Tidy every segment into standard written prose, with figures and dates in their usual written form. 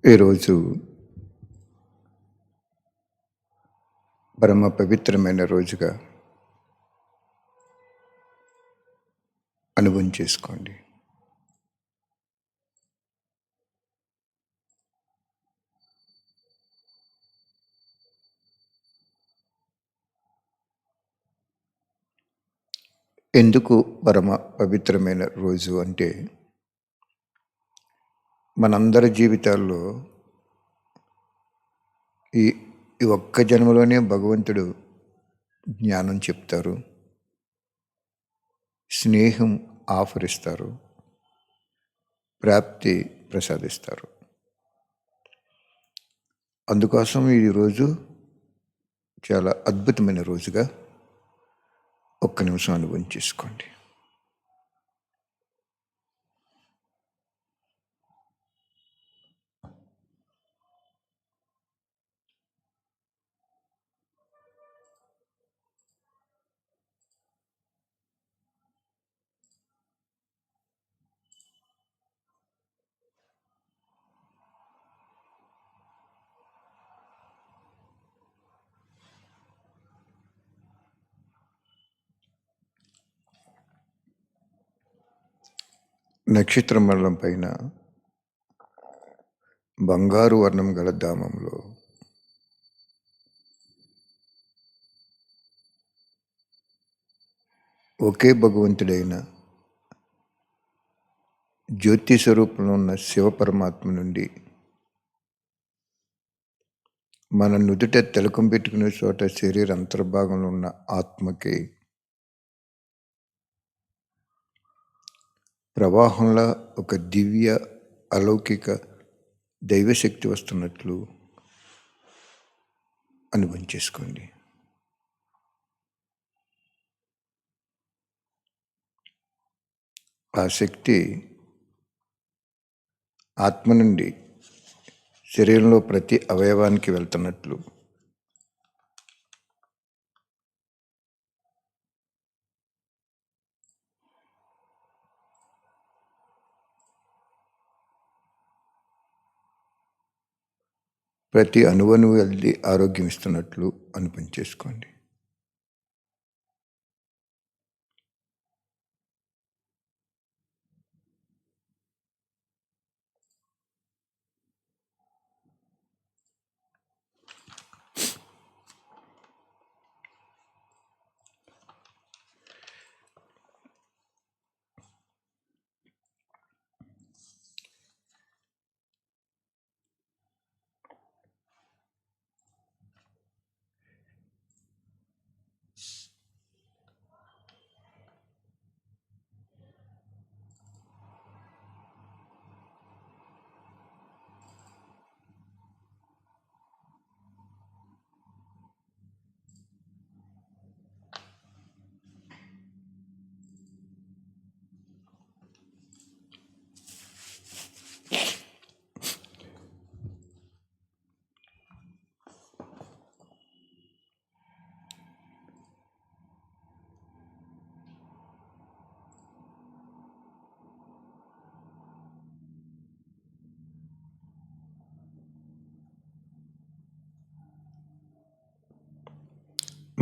ఈరోజు పరమ పవిత్రమైన రోజుగా అనుభవం చేసుకోండి. ఎందుకు పరమ పవిత్రమైన రోజు అంటే, మనందరి జీవితాల్లో ఈ ఈ ఒక్క జన్మలోనే భగవంతుడు జ్ఞానం చెప్తారు, స్నేహం ఆఫరిస్తారు, ప్రాప్తి ప్రసాదిస్తారు. అందుకోసం ఈరోజు చాలా అద్భుతమైన రోజుగా ఒక్క నిమిషం అనుభవం చేసుకోండి. నక్షత్ర మండలం పైన బంగారు వర్ణం గల ధామంలో ఒకే భగవంతుడైన జ్యోతి స్వరూపంలో ఉన్న శివపరమాత్మ నుండి మన నుదుట తిలకం పెట్టుకునే చోట శరీర అంతర్భాగంలో ఉన్న ఆత్మకి ప్రవాహంలో ఒక దివ్య అలౌకిక దైవశక్తి వస్తున్నట్లు అనుభవం చేసుకోండి. ఆ శక్తి ఆత్మ నుండి శరీరంలో ప్రతి అవయవానికి వెళ్తున్నట్లు ప్రతి అణువణువు వెళ్ళి ఆరోగ్యం ఇస్తున్నట్లు అనుభవం చేసుకోండి.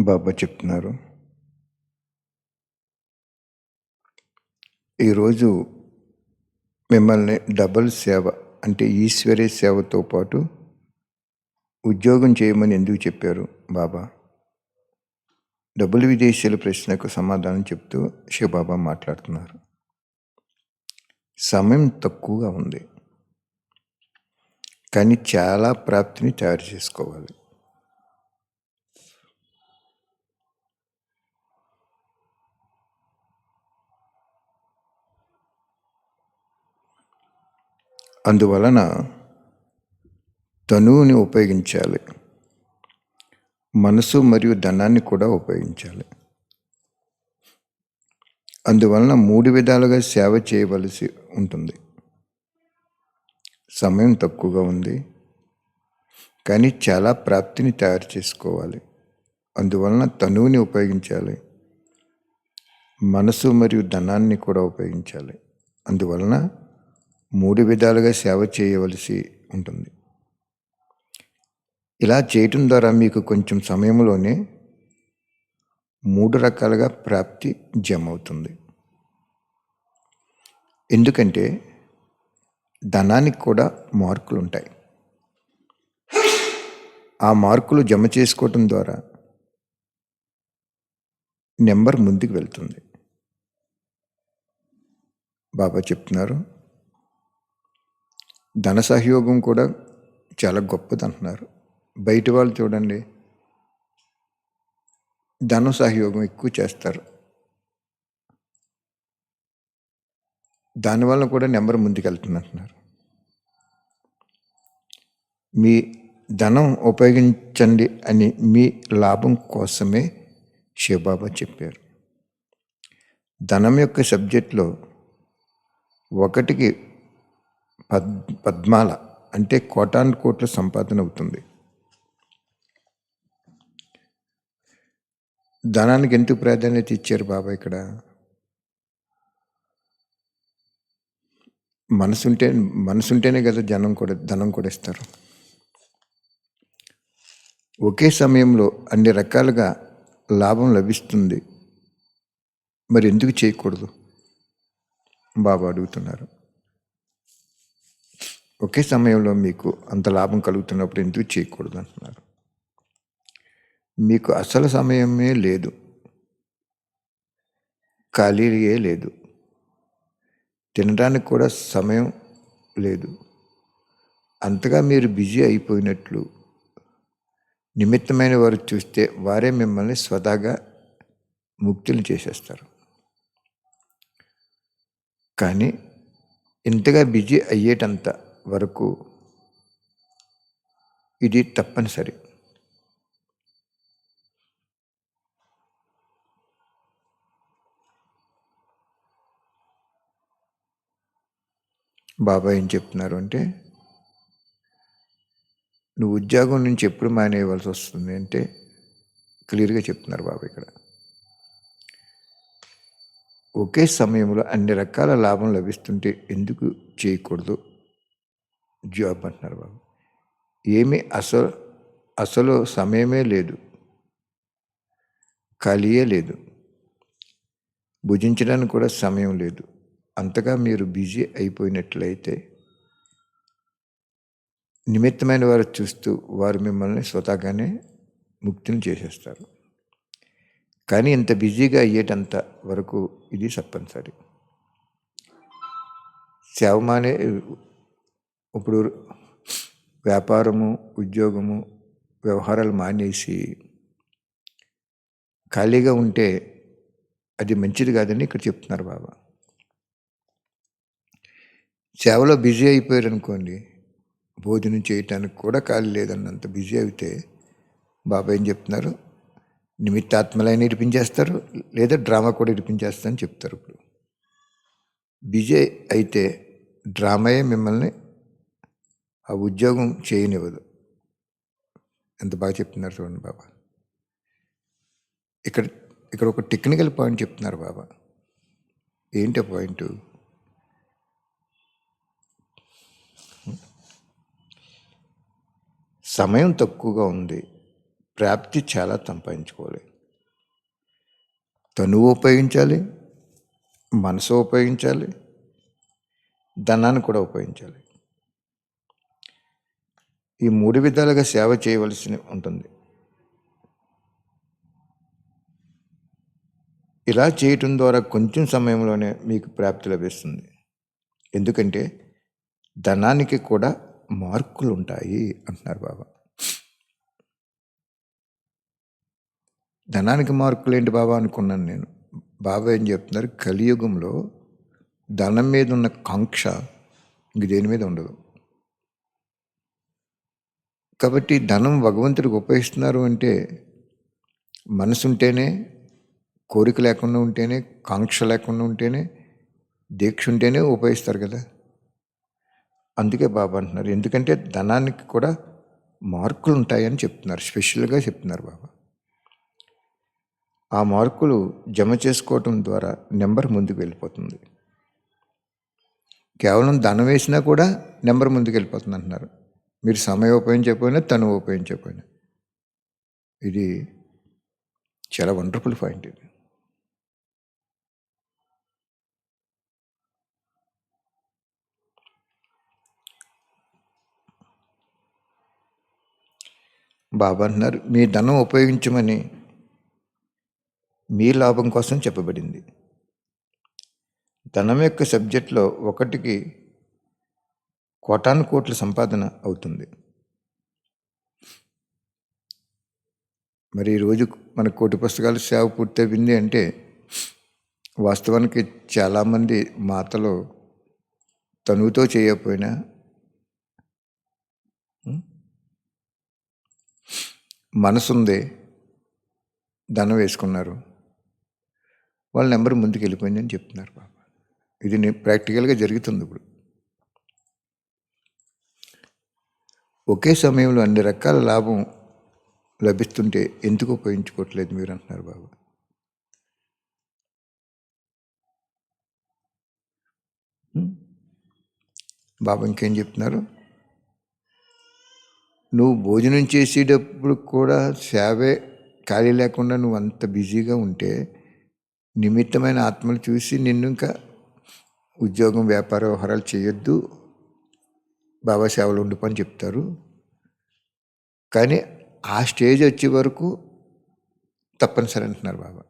బాబా చెప్తున్నారు, ఈరోజు మిమ్మల్ని డబుల్ సేవ అంటే ఈశ్వరీ సేవతో పాటు ఉద్యోగం చేయమని ఎందుకు చెప్పారు బాబా? డబుల్ విదేశీయుల ప్రశ్నకు సమాధానం చెప్తూ శివబాబా మాట్లాడుతున్నారు. సమయం తక్కువగా ఉంది, కానీ చాలా ప్రాప్తిని తయారు చేసుకోవాలి. అందువలన తనువుని ఉపయోగించాలి, మనసు మరియు ధనాన్ని కూడా ఉపయోగించాలి. అందువలన 3 విధాలుగా సేవ చేయవలసి ఉంటుంది. సమయం తక్కువగా ఉంది, కానీ చాలా ప్రాప్తిని తయారు చేసుకోవాలి. అందువలన తనువుని ఉపయోగించాలి, మనసు మరియు ధనాన్ని కూడా ఉపయోగించాలి. అందువలన 3 విధాలుగా సేవ చేయవలసి ఉంటుంది. ఇలా చేయటం ద్వారా మీకు కొంచెం సమయంలోనే 3 రకాలుగా ప్రాప్తి జమ అవుతుంది. ఎందుకంటే ధనానికి కూడా మార్కులు ఉంటాయి. ఆ మార్కులు జమ చేసుకోవటం ద్వారా నెంబర్ ముందుకు వెళ్తుంది. బాబా చెప్తున్నారు, ధన సహయోగం కూడా చాలా గొప్పది అంటున్నారు. బయట వాళ్ళు చూడండి, ధన సహయోగం ఎక్కువ చేస్తారు. దానివల్ల కూడా నెంబర్ ముందుకు వెళ్తుంది అంటున్నారు. మీ ధనం ఉపయోగించండి అని మీ లాభం కోసమే శివబాబా చెప్పారు. ధనం యొక్క సబ్జెక్ట్లో 1కి పద్మాల అంటే కోటాను కోట్ల సంపాదన అవుతుంది. ధనానికి ఎందుకు ప్రాధాన్యత ఇచ్చారు బాబా ఇక్కడ? మనసుంటేనే కదా ధనం కూడా ఇస్తారు. ఒకే సమయంలో అన్ని రకాలుగా లాభం లభిస్తుంది, మరి ఎందుకు చేయకూడదు? బాబా అడుగుతున్నారు. ఒకే సమయంలో మీకు అంత లాభం కలుగుతున్నప్పుడు ఎందుకు చేయకూడదు అంటున్నారు. మీకు అసలు సమయమే లేదు, ఖాళీయే లేదు, తినడానికి కూడా సమయం లేదు. అంతగా మీరు బిజీ అయిపోయినట్లు నిమిత్తమైన వారు చూస్తే వారే మిమ్మల్ని స్వతహాగా ముక్తులు చేసేస్తారు. కానీ ఇంతగా బిజీ అయ్యేటంత వరకు ఇది తప్పనిసరి. బాబా ఏం చెప్తున్నారు అంటే, నువ్వు ఉద్యోగం నుంచి ఎప్పుడు మానేయవలసి వస్తుంది అంటే క్లియర్గా చెప్తున్నారు బాబా ఇక్కడ. ఒకే సమయంలో అన్ని రకాల లాభం లభిస్తుంటే ఎందుకు చేయకూడదు జాబ్ అంటున్నారు బాబా. ఏమీ అసలు సమయమే లేదు, ఖాళీయే లేదు, భుజించడానికి కూడా సమయం లేదు. అంతగా మీరు బిజీ అయిపోయినట్లయితే నిమిత్తమైన వారు చూస్తూ వారు మిమ్మల్ని స్వతహాగానే ముక్తిని చేసేస్తారు. కానీ ఇంత బిజీగా అయ్యేటంత వరకు ఇది తప్పనిసరి. సేవమానే ఇప్పుడు వ్యాపారము, ఉద్యోగము, వ్యవహారాలు మానేసి ఖాళీగా ఉంటే అది మంచిది కాదని ఇక్కడ చెప్తున్నారు బాబా. సేవలో బిజీ అయిపోయారు అనుకోండి, భోజనం చేయటానికి కూడా ఖాళీ లేదన్నంత బిజీ అయితే బాబా ఏం చెప్తున్నారు, నిమిత్తాత్మలైన ఇరిపించేస్తారు, లేదా డ్రామా కూడా ఇరిపించేస్తారని చెప్తారు. ఇప్పుడు బిజీ అయితే డ్రామాయే మిమ్మల్ని ఆ ఉద్యోగం చేయనివ్వదు. ఎంత బాగా చెప్తున్నారు చూడండి బాబా. ఇక్కడ ఒక టెక్నికల్ పాయింట్ చెప్తున్నారు బాబా. ఏంటి పాయింట్? సమయం తక్కువగా ఉంది, ప్రాప్తి చాలా సంపాదించుకోవాలి. తనువు ఉపయోగించాలి, మనసు ఉపయోగించాలి, ధనాన్ని కూడా ఉపయోగించాలి. ఈ 3 విధాలుగా సేవ చేయవలసి ఉంటుంది. ఇలా చేయటం ద్వారా కొంచెం సమయంలోనే మీకు ప్రాప్తి లభిస్తుంది. ఎందుకంటే ధనానికి కూడా మార్కులు ఉంటాయి అంటున్నారు బాబా. ధనానికి మార్కులు ఏంటి బాబా అనుకున్నాను నేను. బాబా ఏం చెప్తున్నారు, కలియుగంలో ధనం మీద ఉన్న కాంక్ష ఇంక దేని మీద ఉండదు. కాబట్టి ధనం భగవంతుడికి ఉపయోగిస్తున్నారు అంటే మనసు ఉంటేనే, కోరిక లేకుండా ఉంటేనే, కాంక్ష లేకుండా ఉంటేనే, దీక్ష ఉంటేనే ఉపయోగిస్తారు కదా. అందుకే బాబా అంటున్నారు, ఎందుకంటే ధనానికి కూడా మార్కులు ఉంటాయని చెప్తున్నారు, స్పెషల్గా చెప్తున్నారు బాబా. ఆ మార్కులు జమ చేసుకోవటం ద్వారా నెంబర్ ముందుకు వెళ్ళిపోతుంది. కేవలం ధనం వేసినా కూడా నెంబర్ ముందుకు వెళ్ళిపోతుంది అంటున్నారు. మీరు సమయం ఉపయోగించకపోయినా, తను ఉపయోగించకపోయినా. ఇది చాలా వండర్ఫుల్ పాయింట్ ఇది. బాబా అంటున్నారు, మీ ధనం ఉపయోగించమని మీ లాభం కోసం చెప్పబడింది. ధనం యొక్క సబ్జెక్ట్లో ఒకటికి కోటాను కోట్ల సంపాదన అవుతుంది. మరి ఈరోజు మన కోటి పుస్తకాల సేవ పూర్తయింది అంటే వాస్తవానికి చాలామంది మాతలు తనువుతో చేయకపోయినా మనసుంది, ధనం వేసుకున్నారు, వాళ్ళ నెంబర్ ముందుకు వెళ్ళిపోయిందని చెప్తున్నారు బాబా. ఇది ప్రాక్టికల్గా జరుగుతుంది. ఇప్పుడు ఒకే సమయంలో అన్ని రకాల లాభం లభిస్తుంటే ఎందుకు ఉపయోగించుకోవట్లేదు మీరు అంటున్నారు బాబా. బాబా ఇంకేం చెప్తున్నారు, నువ్వు భోజనం చేసేటప్పుడు కూడా సేవే ఖాళీ లేకుండా నువ్వు అంత బిజీగా ఉంటే నిమిత్తమైన ఆత్మలు చూసి నిన్ను ఇంకా ఉద్యోగం వ్యాపార వ్యవహారాలు చేయొద్దు, బాబా సేవలు ఉండిపోని చెప్తారు. కానీ ఆ స్టేజ్ వచ్చే వరకు తప్పనిసరి అంటున్నారు బాబా.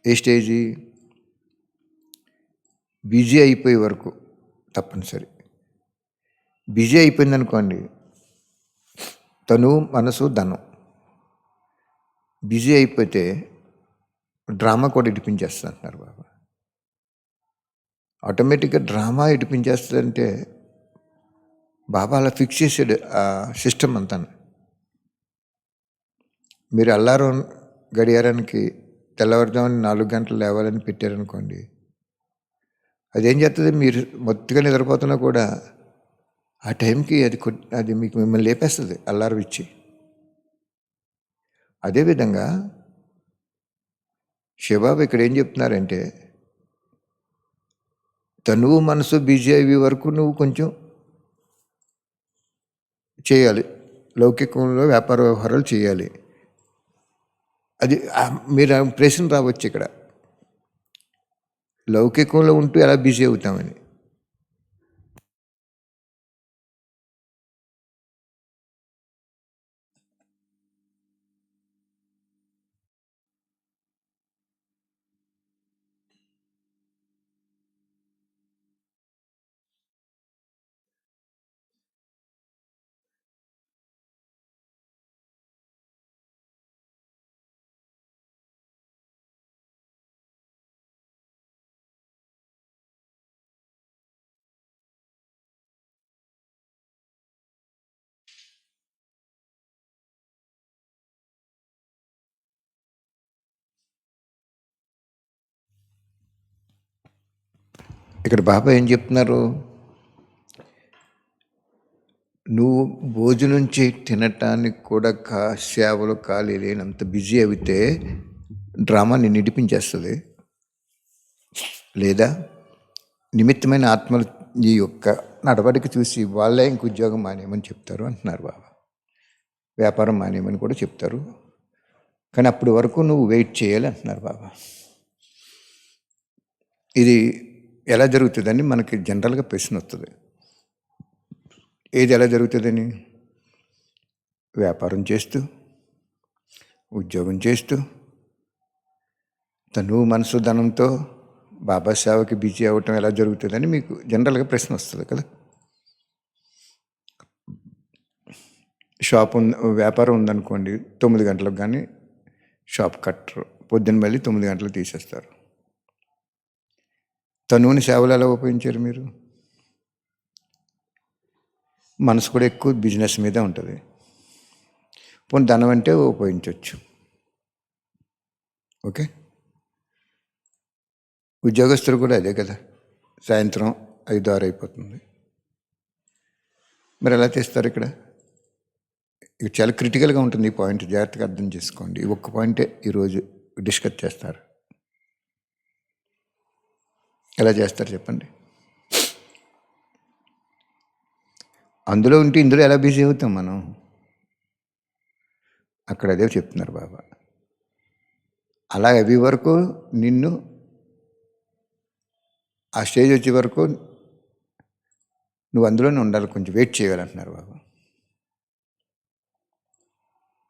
ఏ స్టేజీ? బిజీ అయిపోయే వరకు తప్పనిసరి. బిజీ అయిపోయింది అనుకోండి, తను మనసు ధనం బిజీ అయిపోతే డ్రామా కూడా ఇడిపించేస్తుంది అంటున్నారు బాబా. ఆటోమేటిక్గా డ్రామా ఇడిపించేస్తుందంటే బాబా అలా ఫిక్స్ చేసాడు ఆ సిస్టమ్ అంతా. మీరు అల్లారం గడియారానికి తెల్లవారుజామున 4 గంటలు లేవాలని పెట్టారనుకోండి, అదేం చేస్తుంది, మీరు మొత్తంగా నిద్రపోతున్నా కూడా ఆ టైంకి అది మీకు మిమ్మల్ని లేపేస్తుంది అల్లారం ఇచ్చి. అదేవిధంగా శివబాబు ఇక్కడ ఏం చెప్తున్నారంటే, తనువు మనసు బిజీ అయ్యే వరకు నువ్వు కొంచెం చేయాలి, లౌకికంలో వ్యాపార వ్యవహారాలు చేయాలి. అది మీరు ప్రశ్న రావచ్చు ఇక్కడ, లౌకికంలో ఉంటూ ఎలా బిజీ అవుతామని. ఇక్కడ బాబా ఏం చెప్తున్నారు, నువ్వు భోజనం తినటానికి కూడా సేవలు ఖాళీ లేనంత బిజీ అయితే డ్రామా నిన్ను నిడిపించేస్తుంది. లేదా నిమిత్తమైన ఆత్మలు ఈ యొక్క నడవడిక చూసి వాళ్ళే ఇంక ఉద్యోగం మానేయమని చెప్తారు అంటున్నారు బాబా. వ్యాపారం మానేయమని కూడా చెప్తారు. కానీ అప్పటి వరకు నువ్వు వెయిట్ చేయాలి అంటున్నారు బాబా. ఇది ఎలా జరుగుతుందని మనకి జనరల్గా ప్రశ్న వస్తుంది. ఏది ఎలా జరుగుతుందని? వ్యాపారం చేస్తూ, ఉద్యోగం చేస్తూ, తను మనసు ధనంతో బాబా సేవకి బిజీ అవ్వటం ఎలా జరుగుతుందని మీకు జనరల్గా ప్రశ్న వస్తుంది కదా. వ్యాపారం ఉందనుకోండి, 9 గంటలకు కానీ షాప్ కట్టరు, పొద్దున్న మళ్ళీ 9 గంటలకు తీసేస్తారు. తనువుని సేవలు ఎలా ఉపయోగించారు మీరు? మనసు కూడా ఎక్కువ బిజినెస్ మీదే ఉంటుంది. పోనీ ధనం అంటే ఉపయోగించవచ్చు. ఓకే, ఉద్యోగస్తులు కూడా అదే కదా, సాయంత్రం 5-6 అయిపోతుంది. మరి ఎలా తీస్తారు? ఇక్కడ చాలా క్రిటికల్గా ఉంటుంది ఈ పాయింట్, జాగ్రత్తగా అర్థం చేసుకోండి. ఈ ఒక్క పాయింటే ఈరోజు డిస్కస్ చేస్తారు. ఎలా చేస్తారు చెప్పండి? అందులో ఉంటే ఇందులో ఎలా బిజీ అవుతాం మనం? అక్కడ అదే చెప్తున్నారు బాబా. అలా అవి వరకు నిన్ను ఆ స్టేజ్ వచ్చే వరకు నువ్వు అందులోనే ఉండాలి, కొంచెం వెయిట్ చేయాలంటున్నారు బాబా.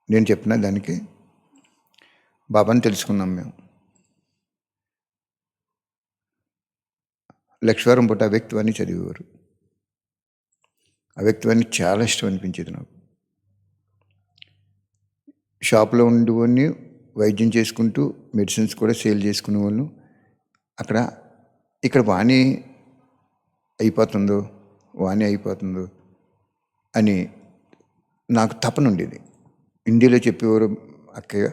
నేను చెప్పిన దానికి బాబాని తెలుసుకున్నాం మేము. లక్ష్మీవారం పూట అవ్యక్తవాణి చదివేవారు. అవ్యక్తవాణి చాలా ఇష్టం అనిపించేది నాకు. షాప్లో ఉండేవాడిని, వైద్యం చేసుకుంటూ మెడిసిన్స్ కూడా సేల్ చేసుకునేవాళ్ళు. అక్కడ ఇక్కడ వాణి అయిపోతుందో అని నాకు తపన ఉండేది. హిందీలో చెప్పేవారు అక్కయ్య,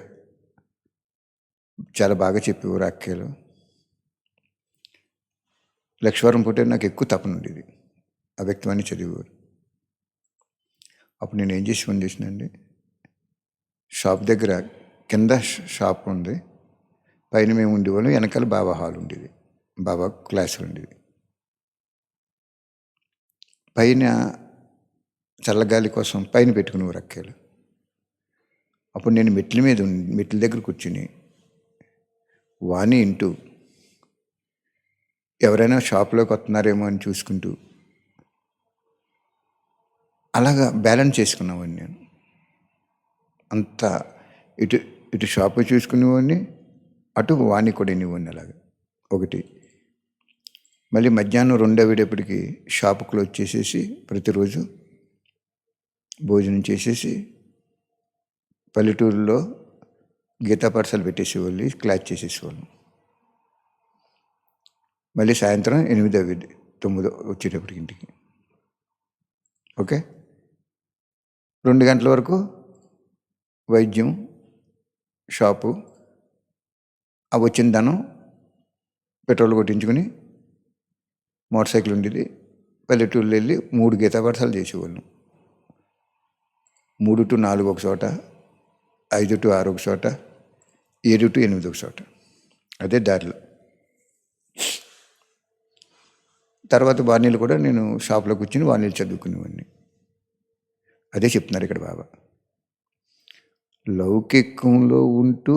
చాలా బాగా చెప్పేవారు అక్కయ్యలు. లక్ష్మీవారం పూట నాకు ఎక్కువ తపన ఉండేది, అవ్యక్తవాణి చదివేవారు. అప్పుడు నేను ఏం చేసి ఫోన్ చేసినండి, షాప్ దగ్గర కింద షాప్ ఉంది, పైన మేము ఉండేవాళ్ళం, వెనకాల బాబా హాల్ ఉండేది, బాబా క్లాసులు ఉండేది. పైన చల్లగాలి కోసం పైన పెట్టుకునేవారు అక్కలు. అప్పుడు నేను మెట్ల దగ్గర కూర్చుని వాణి ఇంటూ ఎవరైనా షాప్లోకి వస్తున్నారేమో అని చూసుకుంటూ అలాగా బ్యాలెన్స్ చేసుకున్నావాడిని నేను. అంత ఇటు షాపు చూసుకునేవాడిని, అటు వాణి కూడా వినేవాడిని. అలాగా ఒకటి. మళ్ళీ మధ్యాహ్నం 2 అయ్యేటప్పటికి షాపు క్లోజ్ చేసేసి ప్రతిరోజు భోజనం చేసేసి పల్లెటూరులో గీతా పాఠశాల పెట్టేసేవాళ్ళు, క్లాస్ చేసేసేవాళ్ళం. మళ్ళీ సాయంత్రం 8 అయ్యేది, 9 వచ్చేటప్పటికి ఇంటికి. ఓకే, 2 గంటల వరకు వైద్యం, షాపు, ఆ వచ్చిన ధనం పెట్రోల్ కొట్టించుకుని మోటార్ సైకిల్ ఉండేది, పల్లెటూరులో వెళ్ళి 3 గీతా పాఠశాలలు చేసేవాళ్ళం. 3 to 4 ఒక చోట, 5 to 6 ఒక చోట, 7 to 8 ఒక చోట, అదే దారిలో. తర్వాత వాణీలు కూడా నేను షాప్లో కూర్చుని వాణీలు చదువుకునేవాడిని. అదే చెప్తున్నారు ఇక్కడ బాబా. లౌకికంలో ఉంటూ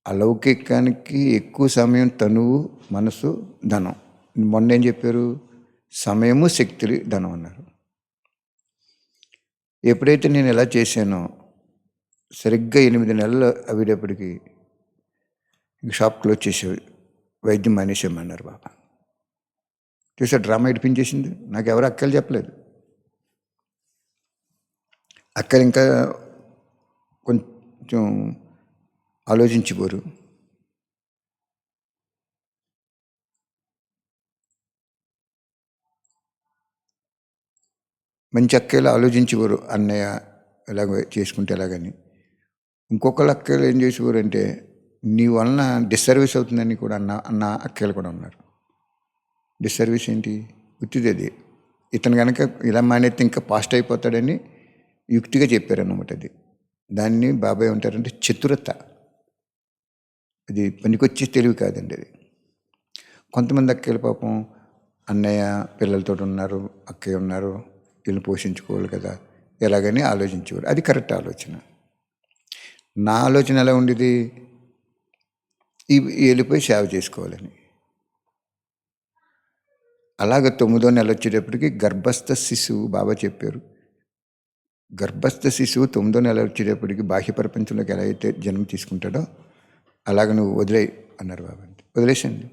అలౌకికానికి ఎక్కువ సమయం తనువు, మనసు, ధనం. మొన్న ఏం చెప్పారు? సమయము, శక్తి, ధనం అన్నారు. ఎప్పుడైతే నేను ఎలా చేశానో సరిగ్గా 8 నెలలు అయ్యేటప్పటికి షాప్ క్లోజ్ చేసేవి, వైద్యం మానేసేయమన్నారు బాబా. చూసా డ్రామా ఇడిపించేసింది. నాకు ఎవరు అక్కలు చెప్పలేదు. అక్కలు ఇంకా కొంచెం ఆలోచించిపోరు. మంచి అక్కలు ఆలోచించేవారు, అన్నయ్య ఎలాగ చేసుకుంటే ఎలాగని. ఇంకొకళ్ళు అక్కలు ఏం చేసేవారు అంటే, నీ వలన డిస్సర్వీస్ అవుతుందని కూడా అన్న అక్కలు కూడా ఉన్నారు. డిస్సర్వీస్ ఏంటి? ఉత్తిది. ఇతను కనుక ఇలా మానేస్తే ఇంకా పాస్ట్ అయిపోతాడని యుక్తిగా చెప్పారన్నమాట. అది దాన్ని బాబాయ్ ఉంటారంటే చతురత. అది పనికొచ్చే తెలివి కాదండి అది. కొంతమంది అక్కలు పాపం అన్నయ్య పిల్లలతో ఉన్నారు, అక్కయ్య ఉన్నారు, వీళ్ళు పోషించుకోవాలి కదా ఎలాగని ఆలోచించేవారు. అది కరెక్ట్ ఆలోచన. నా ఆలోచన ఎలా ఉండేది? వెళ్ళిపోయి సేవ చేసుకోవాలని. అలాగ 9వ నెల వచ్చేటప్పటికి గర్భస్థ శిశువు, బాబా చెప్పారు, గర్భస్థ శిశువు 9వ నెల వచ్చేటప్పటికి బాహ్య ప్రపంచంలోకి ఎలా అయితే జన్మ తీసుకుంటాడో అలాగ నువ్వు వదిలేయి అన్నారు బాబా. వదిలేసండి.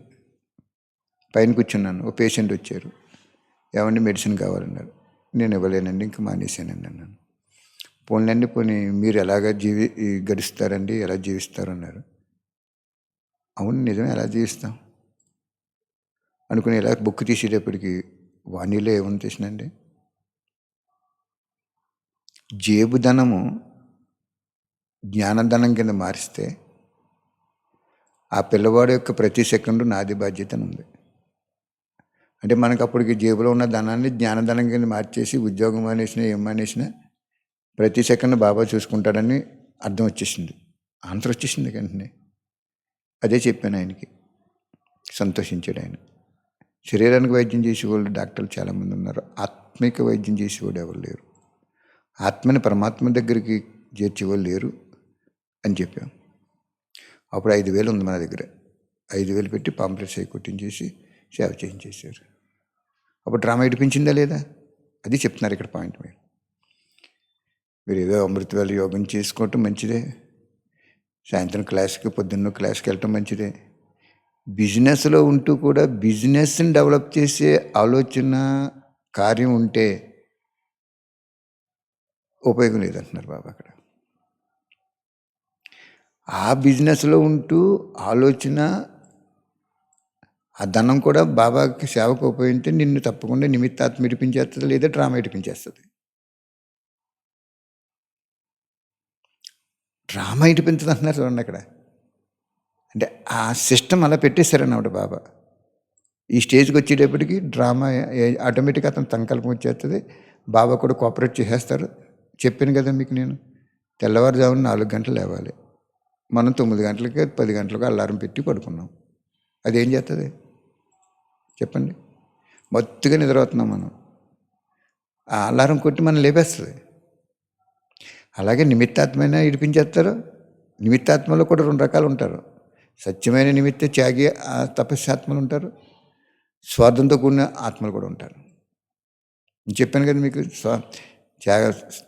పైన కూర్చున్నాను, ఓ పేషెంట్ వచ్చారు, ఏమండి మెడిసిన్ కావాలన్నారు. నేను ఇవ్వలేనండి, ఇంకా మానేశానండి అన్నాను. పోన్లండి, పోనీ మీరు ఎలాగ గడుస్తారండి, ఎలా జీవిస్తారు అన్నారు. అవును నిజమే, ఎలా జీవిస్తాం అనుకుని ఎలా బుక్ తీసేటప్పటికి వాణిలో ఏమని తీసినండి, జేబు ధనము జ్ఞానధనం కింద మారిస్తే ఆ పిల్లవాడు యొక్క ప్రతి సెకండు నాది బాధ్యత ఉంది. అంటే మనకు అప్పటికి జేబులో ఉన్న ధనాన్ని జ్ఞానధనం కింద మార్చేసి ఉద్యోగం మానేసినా ఏం మానేసినా ప్రతి సెకండ్ బాబా చూసుకుంటాడని అర్థం వచ్చేసింది, ఆన్సర్ వచ్చేసింది వెంటనే. అదే చెప్పాను ఆయనకి, సంతోషించాడు ఆయన. శరీరానికి వైద్యం చేసే వాళ్ళు డాక్టర్లు చాలామంది ఉన్నారు, ఆత్మిక వైద్యం చేసేవాడు ఎవరు లేరు, ఆత్మని పరమాత్మ దగ్గరికి చేర్చేవాళ్ళు లేరు అని చెప్పాం. అప్పుడు 5,000 ఉంది మన దగ్గర. 5,000 పెట్టి పాంప్లెట్స్ అవి కొట్టించేసి సేవ చేయించేశారు. అప్పుడు డ్రామా ఇడిపించిందా లేదా? అది చెప్తున్నారు ఇక్కడ పాయింట్. మీరు ఏదో అమృతవేళ యోగం చేసుకోవటం మంచిదే, సాయంత్రం క్లాస్కి పొద్దున్న క్లాస్కి వెళ్ళటం మంచిదే. బిజినెస్లో ఉంటూ కూడా బిజినెస్ని డెవలప్ చేసే ఆలోచన కార్యం ఉంటే ఉపయోగం లేదంటున్నారు బాబా అక్కడ. ఆ బిజినెస్లో ఉంటూ ఆలోచన, ఆ ధనం కూడా బాబాకి సేవకు ఉపయోగిస్తే నిన్ను తప్పకుండా నిమిత్తాత్మ ఇడిపించేస్తుంది, లేదా డ్రామా ఇడిపించేస్తుంది. డ్రామా ఇడిపించదు అంటున్నారు చూడండి అక్కడ. అంటే ఆ సిస్టమ్ అలా పెట్టేశారన్నమాట బాబా. ఈ స్టేజ్కి వచ్చేటప్పటికి డ్రామా ఆటోమేటిక్గా అతను సంకల్పం వచ్చేస్తుంది. బాబా కూడా కోఆపరేట్ చేసేస్తారు. చెప్పాను కదా మీకు నేను, తెల్లవారుజామున 4 గంటలు లేవాలి. మనం 9 గంటలకి 10 గంటలకు అలారం పెట్టి పడుకున్నాం. అదేం చేస్తుంది చెప్పండి? మొత్తుగా నిద్రపోతున్నాం మనం, ఆ అలారం కొట్టి మనం లేపేస్తుంది. అలాగే నిమిత్తాత్మైన ఇడిపించేస్తారు. నిమిత్తాత్మలో కూడా 2 రకాలు ఉంటారు. సత్యమైన నిమిత్త త్యాగి తపస్సాత్మలు ఉంటారు, స్వార్థంతో కూడిన ఆత్మలు కూడా ఉంటారు. చెప్పాను కదా మీకు,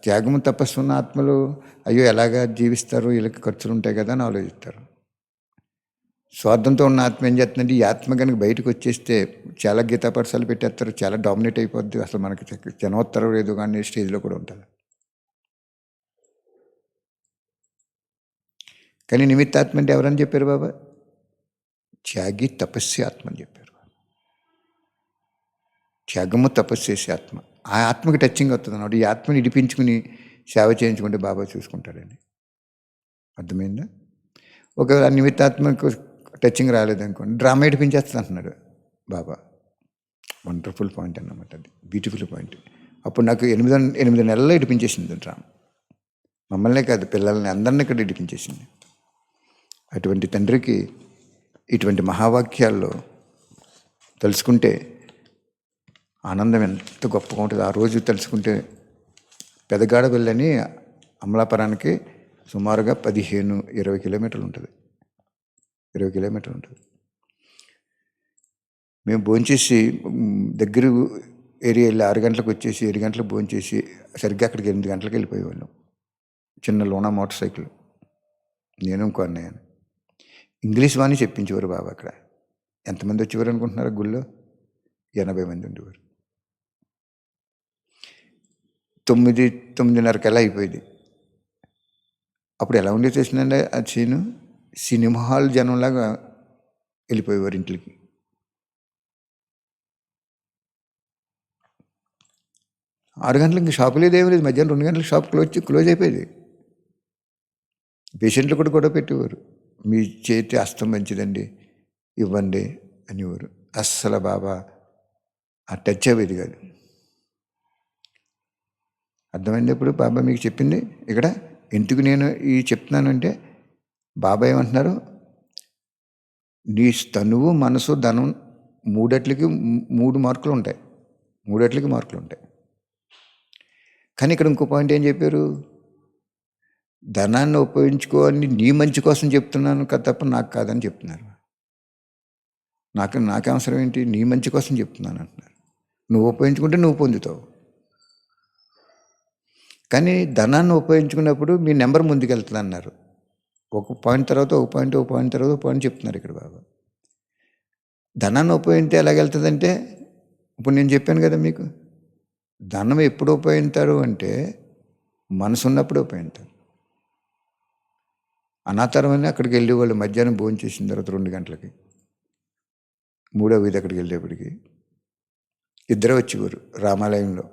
త్యాగము తపస్సు ఉన్న ఆత్మలు అయ్యో ఎలాగా జీవిస్తారు, వీళ్ళకి ఖర్చులు ఉంటాయి కదా అని ఆలోచిస్తారు. స్వార్థంతో ఉన్న ఆత్మ ఏం చేస్తుందంటే, ఈ ఆత్మ కనుక బయటకు వచ్చేస్తే చాలా గీతా పాఠశాలలు పెట్టేస్తారు, చాలా డామినేట్ అయిపోద్ది, అసలు మనకి జనోత్తరం లేదు కానీ స్టేజ్లో కూడా ఉంటుంది. కానీ నిమిత్తాత్మ అంటే ఎవరని చెప్పారు బాబా? త్యాగి తపస్సు ఆత్మ అని చెప్పారు. త్యాగము తపస్సు చేసే ఆత్మ, ఆ ఆత్మకి టచింగ్ అవుతుంది అన్నమాట. ఈ ఆత్మని ఇడిపించుకుని సేవ చేయించుకుంటే బాబా చూసుకుంటాడండి. అర్థమైందా? ఒకవేళ నిమిత్తాత్మకు టచింగ్ రాలేదనుకోండి, డ్రామా ఇడిపించేస్తుంది అంటున్నాడు బాబా. వండర్ఫుల్ పాయింట్ అన్నమాట, అది బ్యూటిఫుల్ పాయింట్. అప్పుడు నాకు 8 నెలల్లో ఇడిపించేసింది డ్రామా. మమ్మల్నే కాదు, పిల్లల్ని అందరినీ ఇక్కడ ఇడిపించేసింది. అటువంటి తండ్రికి ఇటువంటి మహావాక్యాల్లో తెలుసుకుంటే ఆనందం ఎంత గొప్పగా ఉంటుంది. ఆ రోజు తెలుసుకుంటే పెదగాడ వెళ్ళని అమలాపురానికి సుమారుగా 15-20 కిలోమీటర్లు ఉంటుంది. 20 కిలోమీటర్లు ఉంటుంది. మేము భోంచేసి దగ్గర ఏరియా వెళ్ళి 6 గంటలకు వచ్చేసి 7 గంటలకు భోంచేసి సరిగ్గా అక్కడికి 8 గంటలకు వెళ్ళిపోయేవాళ్ళం. చిన్న లోనా మోటార్ సైకిల్, నేను ఇంకో అన్నయ్య. ఇంగ్లీష్ వాణి చెప్పించేవారు బాబా అక్కడ. ఎంతమంది వచ్చేవారు అనుకుంటున్నారు? గుళ్ళో 80 మంది ఉండేవారు. 9-9:30 అయిపోయింది. అప్పుడు ఎలా ఉండేది చేసిందంటే ఆ సీను, సినిమా హాల్ జనంలాగా వెళ్ళిపోయేవారు ఇంట్లోకి. ఆరు గంటలకి షాపు లేదు, ఏమీ లేదు. మధ్యాహ్నం 2 గంటలకు షాప్ క్లోజ్ అయిపోయేది. పేషెంట్లు కూడా గొడవ పెట్టేవారు, మీ చేతి హస్తం మంచిదండి ఇవ్వండి అనేవారు. అస్సలు బాబా ఆ టచ్ అయ్యేది కాదు. అర్థమైంది ఇప్పుడు బాబా మీకు చెప్పింది ఇక్కడ. ఎందుకు నేను ఈ చెప్తున్నానంటే, బాబా ఏమంటున్నారు, నీ తనువు మనసు ధనం 3 మార్కులు ఉంటాయి. 3 మార్కులు ఉంటాయి. కానీ ఇక్కడ ఇంకో పాయింట్ ఏం చెప్పారు, ధనాన్ని ఉపయోగించుకోవాలని నీ మంచి కోసం చెప్తున్నాను కదా తప్ప నాకు కాదని చెప్తున్నారు. నాకే అవసరం ఏంటి, నీ మంచి కోసం చెప్తున్నాను అంటున్నారు. నువ్వు ఉపయోగించుకుంటే నువ్వు పొందుతావు. కానీ ధనాన్ని ఉపయోగించుకున్నప్పుడు మీ నెంబర్ ముందుకెళ్తుంది అన్నారు. ఒక పాయింట్ తర్వాత ఒక పాయింట్, ఒక పాయింట్ తర్వాత ఒక పాయింట్ చెప్తున్నారు ఇక్కడ బాబా. ధనాన్ని ఉపయోగిస్తే ఎలాగెళ్తుందంటే, ఇప్పుడు నేను చెప్పాను కదా మీకు, ధనం ఎప్పుడు ఉపయోగిస్తారు అంటే మనసు ఉన్నప్పుడు ఉపయోగిస్తారు. అనాథరమని అక్కడికి వెళ్ళేవాళ్ళు మధ్యాహ్నం భోజనం చేసిన తర్వాత 2 గంటలకి, 3వ వీధి అక్కడికి వెళ్ళేప్పటికి 2 వచ్చేవారు రామాలయంలో.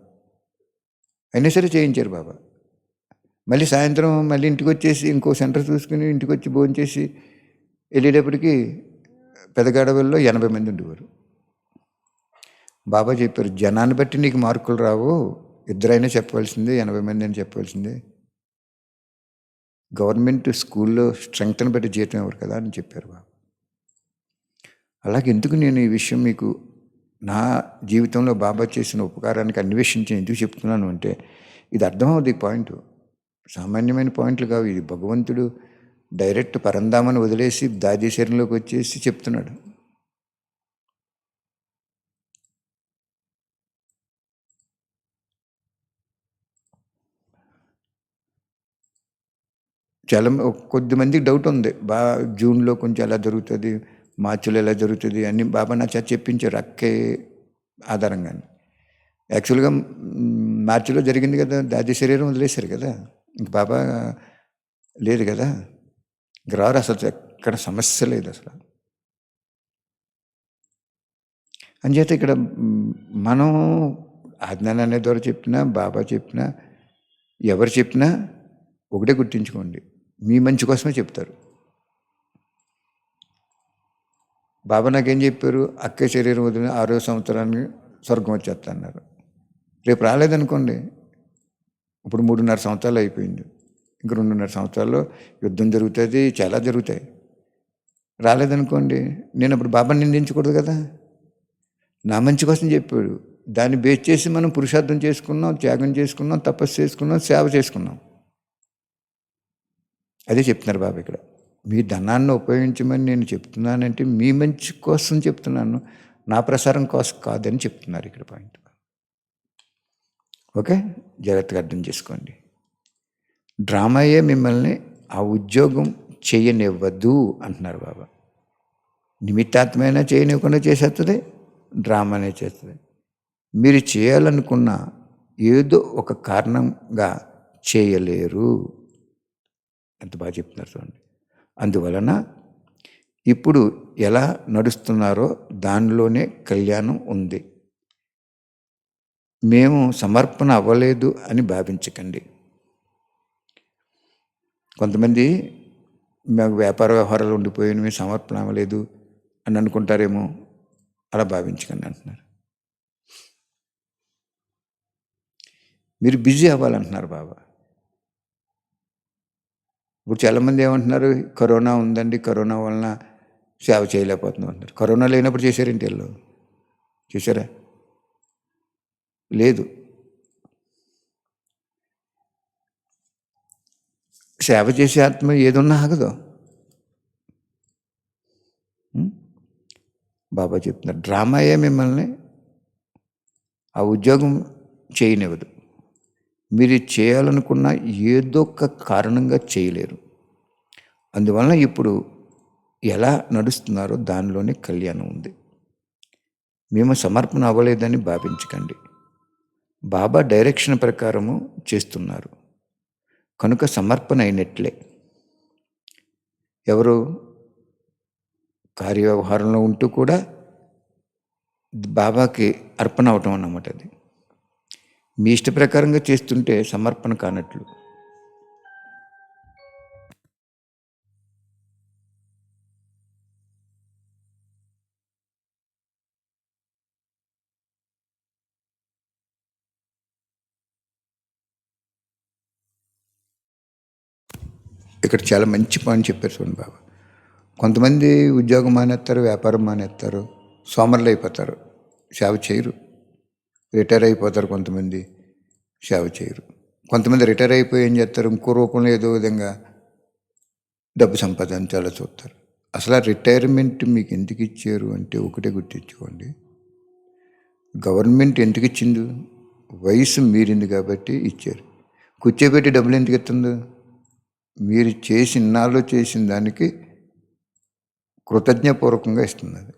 అయినా సరే చేయించారు బాబా. మళ్ళీ సాయంత్రం మళ్ళీ ఇంటికి వచ్చేసి ఇంకో సెంటర్ చూసుకుని ఇంటికి వచ్చి భోజనం చేసి వెళ్ళేటప్పటికి పెదగాడవల్లో 80 మంది ఉండేవారు. బాబా చెప్పారు, జనాన్ని బట్టి నీకు మార్కులు రావు, 2 అయినా చెప్పవలసిందే, 80 మంది అని చెప్పవలసిందే. గవర్నమెంట్ స్కూల్లో స్ట్రెంగ్త్ని బట్టి జీతం ఎవరు కదా అని చెప్పారు బాబా. అలాగే ఎందుకు నేను ఈ విషయం మీకు నా జీవితంలో బాబా చేసిన ఉపకారానికి అన్వేషించి ఎందుకు చెప్తున్నాను అంటే, ఇది అర్థమవుతుంది ఈ పాయింట్. సామాన్యమైన పాయింట్లు కావు. ఇది భగవంతుడు డైరెక్ట్ పరంధామని వదిలేసి దాది శరీరంలోకి వచ్చేసి చెప్తున్నాడు. చాలా కొద్దిమందికి డౌట్ ఉంది. జూన్లో కొంచెం ఎలా జరుగుతుంది, మార్చిలో ఎలా జరుగుతుంది అన్నీ బాబా నా చేత చెప్పించారు అక్కే ఆధారంగానే. యాక్చువల్గా మార్చిలో జరిగింది కదా, దాది శరీరం వదిలేశారు కదా, ఇంక బాబా లేదు కదా, ఇంక రారు అసలు, ఎక్కడ సమస్య లేదు అసలు. అంచేత ఇక్కడ మనం ఆజ్ఞాన అనే ద్వారా చెప్పినా, బాబా చెప్పినా, ఎవరు చెప్పినా ఒకటే గుర్తుంచుకోండి, మీ మంచి కోసమే చెప్తారు. బాబా నాకేం చెప్పారు, అక్కే శరీరం వదిలిన 6వ సంవత్సరానికి స్వర్గం వచ్చేస్తా అన్నారు. రేపు రాలేదనుకోండి, ఇప్పుడు 3.5 సంవత్సరాలు అయిపోయింది, ఇంక 2.5 సంవత్సరాల్లో యుద్ధం జరుగుతుంది, చాలా జరుగుతాయి. రాలేదనుకోండి, నేను అప్పుడు బాబాని నిందించకూడదు కదా, నా మంచి కోసం చెప్పాడు. దాన్ని బేస్ చేసి మనం పురుషార్థం చేసుకున్నాం, త్యాగం చేసుకున్నాం, తపస్సు చేసుకున్నాం, సేవ చేసుకున్నాం. అదే చెప్తున్నారు బాబా ఇక్కడ. మీ ధనాన్ని ఉపయోగించమని నేను చెప్తున్నానంటే మీ మంచి కోసం చెప్తున్నాను, నా ప్రసారం కోసం కాదని చెప్తున్నారు ఇక్కడ పాయింట్. ఓకే, జాగ్రత్తగా అర్థం చేసుకోండి. డ్రామాయే మిమ్మల్ని ఆ ఉద్యోగం చేయనివ్వద్దు అంటున్నారు బాబా. నిమిత్తాత్మైనా చేయనివ్వకుండా చేసేస్తుంది, డ్రామానే చేస్తుంది. మీరు చేయాలనుకున్న ఏదో ఒక కారణంగా చేయలేరు. ఎంత బాగా చెప్తున్నారు చూడండి. అందువలన ఇప్పుడు ఎలా నడుస్తున్నారో దానిలోనే కళ్యాణం ఉంది. మేము సమర్పణ అవ్వలేదు అని భావించకండి. కొంతమంది మాకు వ్యాపార వ్యవహారాలు ఉండిపోయి మేము సమర్పణ అవ్వలేదు అని అనుకుంటారేమో, అలా భావించకండి అంటున్నారు. మీరు బిజీ అవ్వాలంటున్నారు బాబా. ఇప్పుడు చాలామంది ఏమంటున్నారు, కరోనా ఉందండి, కరోనా వలన సేవ చేయలేకపోతున్నాం అంటారు. కరోనా లేనప్పుడు చేశారేంటి వీళ్ళు? చేశారా? లేదు. సేవ చేసే ఆత్మ ఏదున్నా ఆగదు. బాబా చెప్తున్నారు, డ్రామాయే మిమ్మల్ని ఆ ఉద్యోగం చేయనివ్వదు. మీరు చేయాలనుకున్న ఏదో ఒక కారణంగా చేయలేరు. అందువలన ఇప్పుడు ఎలా నడుస్తున్నారో దానిలోనే కళ్యాణం ఉంది. మేము సమర్పణ అవ్వలేదని భావించకండి. బాబా డైరెక్షన్ ప్రకారము చేస్తున్నారు కనుక సమర్పణ అయినట్లే. ఎవరు కార్యవ్యవహారంలో ఉంటూ కూడా బాబాకి అర్పణ అవటం అన్నమాట. అది మీ ఇష్ట ప్రకారంగా చేస్తుంటే సమర్పణ కానట్లు. ఇక్కడ చాలా మంచి పాయింట్ చెప్పారు చూడండి బాబా. కొంతమంది ఉద్యోగం మానేస్తారు, వ్యాపారం మానేస్తారు, సోమరులు అయిపోతారు, సేవ చేయరు. రిటైర్ అయిపోతారు, కొంతమంది సేవ చేయరు. కొంతమంది రిటైర్ అయిపోయి ఏం చేస్తారు, ఇంకో రూపంలో ఏదో విధంగా డబ్బు సంపాదించాలో చూస్తారు. అసలు ఆ రిటైర్మెంట్ మీకు ఎందుకు ఇచ్చారు అంటే ఒకటే గుర్తించుకోండి, గవర్నమెంట్ ఎందుకు ఇచ్చింది, వయసు మీరింది కాబట్టి ఇచ్చారు. కూర్చోబెట్టి డబ్బులు ఎందుకు ఇస్తుందో, మీరు ఇన్నాళ్ళు చేసిన దానికి కృతజ్ఞపూర్వకంగా ఇస్తుంది. అది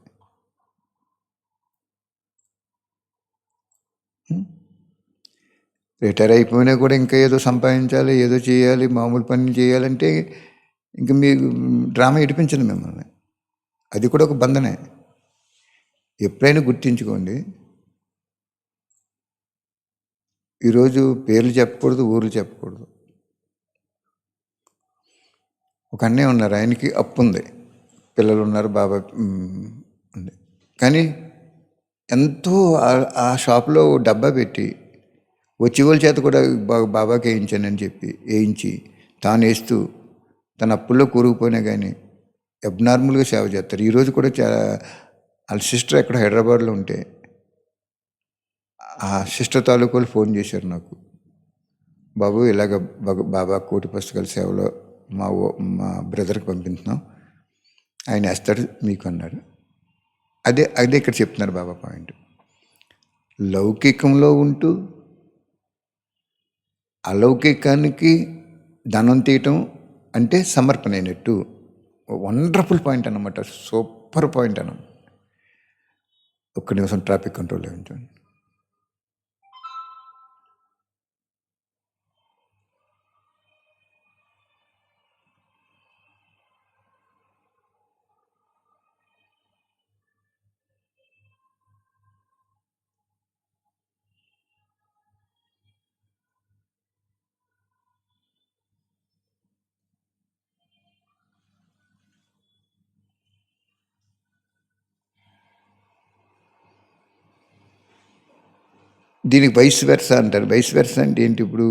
రిటైర్ అయిపోయినా కూడా ఇంకా ఏదో సంపాదించాలి, ఏదో చేయాలి, మామూలు పనులు చేయాలంటే ఇంక మీకు డ్రామా ఇడిపించదు మిమ్మల్ని. అది కూడా ఒక బంధనే. ఎప్పుడైనా గుర్తించుకోండి, ఈరోజు పేర్లు చెప్పకూడదు, ఊర్లు చెప్పకూడదు. ఒక అన్నయ్య ఉన్నారు, ఆయనకి అప్పు ఉంది, పిల్లలు ఉన్నారు, బాబా ఉంది. కానీ ఎంతో ఆ షాప్లో డబ్బా పెట్టి వచ్చి వాళ్ళ చేత కూడా బాబాకి వేయించానని చెప్పి వేయించి తాను వేస్తూ తన అప్పుల్లో కూరుకుపోయినా కానీ అబ్నార్మల్గా సేవ చేస్తారు. ఈరోజు కూడా వాళ్ళ సిస్టర్ ఎక్కడ హైదరాబాద్లో ఉంటే ఆ సిస్టర్ తాలూకాలు ఫోన్ చేశారు నాకు. బాబు ఇలాగ బాబా కోటి పుస్తకాల సేవలో మా బ్రదర్కి పంపిస్తున్నాం, ఆయన వేస్తాడు మీకు అన్నారు. అదే అదే ఇక్కడ చెప్తున్నారు బాబా పాయింట్. లౌకికంలో ఉంటూ అలౌకికానికి ధనం తీయటం అంటే సమర్పణ అయినట్టు. వండర్ఫుల్ పాయింట్ అన్నమాట, సూపర్ పాయింట్ అన్నమాట. ఒక్క నిమిషం ట్రాఫిక్ కంట్రోల్లో ఉంచండి. దీనికి వైస్ వెర్సా అంటారు. వైస్ వెర్సా అంటే ఏంటి? ఇప్పుడు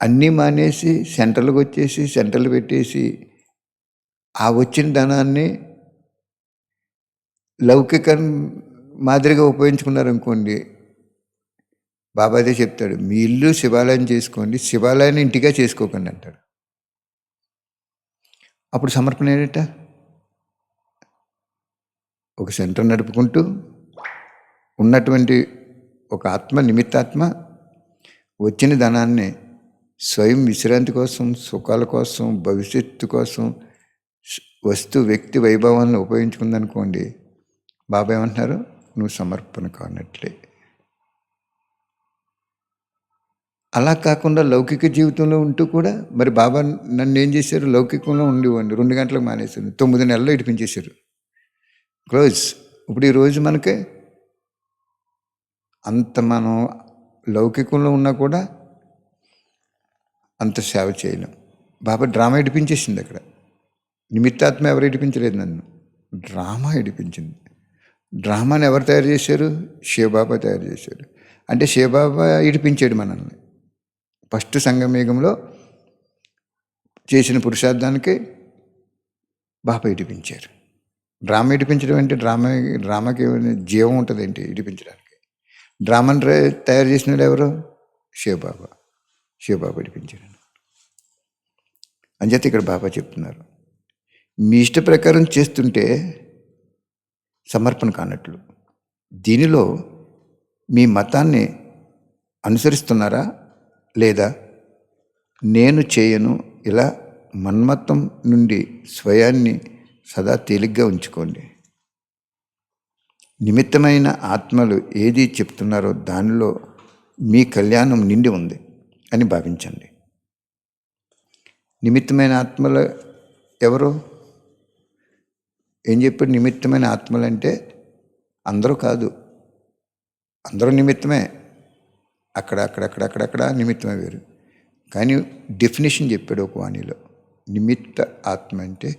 అన్నీ మానేసి సెంట్రల్కి వచ్చేసి సెంట్రల్ పెట్టేసి ఆ వచ్చిన ధనాన్ని లౌకిక మాదిరిగా ఉపయోగించుకున్నారనుకోండి, బాబా అదే చెప్తాడు, మీ ఇల్లు శివాలయం చేసుకోండి, శివాలయాన్ని ఇంటిగా చేసుకోకండి అంటాడు. అప్పుడు సమర్పణ ఏంట? ఒక సెంటర్ నడుపుకుంటూ ఉన్నటువంటి ఒక ఆత్మ, నిమిత్తాత్మ వచ్చిన ధనాన్ని స్వయం విశ్రాంతి కోసం, సుఖాల కోసం, భవిష్యత్తు కోసం, వస్తు వ్యక్తి వైభవాలను ఉపయోగించుకుందనుకోండి, బాబా ఏమంటున్నారు? నువ్వు సమర్పణ కానట్లే. అలా కాకుండా లౌకిక జీవితంలో ఉంటూ కూడా మరి బాబా నన్ను ఏం చేశారు? లౌకికంలో ఉండివ్వండి, 2 గంటలకు మానేశారు, 9 నెలల్లో ఇడిపించేశారు, క్లోజ్. ఇప్పుడు ఈరోజు మనకి అంత మనం లౌకికంలో ఉన్నా కూడా అంత సేవ చేయలేం. బాబా డ్రామా ఇడిపించేసింది అక్కడ. నిమిత్తాత్మ ఎవరు ఇడిపించలేదు నన్ను, డ్రామా ఇడిపించింది. డ్రామాని ఎవరు తయారు చేశారు? శివబాబా తయారు చేశారు. అంటే శివబాబా ఇడిపించాడు మనల్ని. ఫస్ట్ సంగమయుగంలో చేసిన పురుషార్థానికి బాబా ఇడిపించారు. డ్రామా ఇడిపించడం అంటే డ్రామాకి జీవం ఉంటుంది ఏంటి ఇడిపించడానికి? డ్రామాని తయారు చేసిన ఎవరు? శివబాబా. శివబాబా ఇడిపించాడు. అంచేత ఇక్కడ బాబా చెప్తున్నారు, మీ ఇష్ట ప్రకారం చేస్తుంటే సమర్పణ కానట్లు. దీనిలో మీ మతాన్ని అనుసరిస్తున్నారా లేదా? నేను చేయను ఇలా మన్మత్తం నుండి స్వయాన్ని సదా తేలిగ్గా ఉంచుకోండి. నిమిత్తమైన ఆత్మలు ఏది చెప్తున్నారో దానిలో మీ కళ్యాణం నిండి ఉంది అని భావించండి. నిమిత్తమైన ఆత్మలు ఎవరు? ఏం చెప్పాడు? నిమిత్తమైన ఆత్మలు అంటే అందరూ కాదు, అందరూ నిమిత్తమే, అక్కడక్కడ నిమిత్తమే వేరు. కానీ డెఫినేషన్ చెప్పాడు ఒక వాణిలో. నిమిత్త ఆత్మ అంటే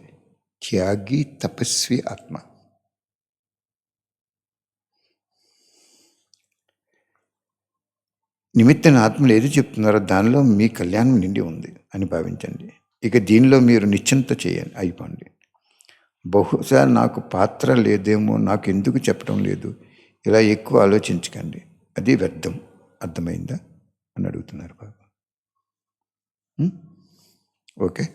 త్యాగి తపస్వి ఆత్మ. నిమిత్తమైన ఆత్మలు ఏది చెప్తున్నారో దానిలో మీ కళ్యాణం నిండి ఉంది అని భావించండి. ఇక దీనిలో మీరు నిశ్చింత చేయండి, అయిపోండి. బహుశా నాకు పాత్ర లేదేమో, నాకు ఎందుకు చెప్పడం లేదు, ఇలా ఎక్కువ ఆలోచించకండి, అది వ్యర్థం. అర్థమైందా అని అడుగుతున్నారు బాబా. ఓకే,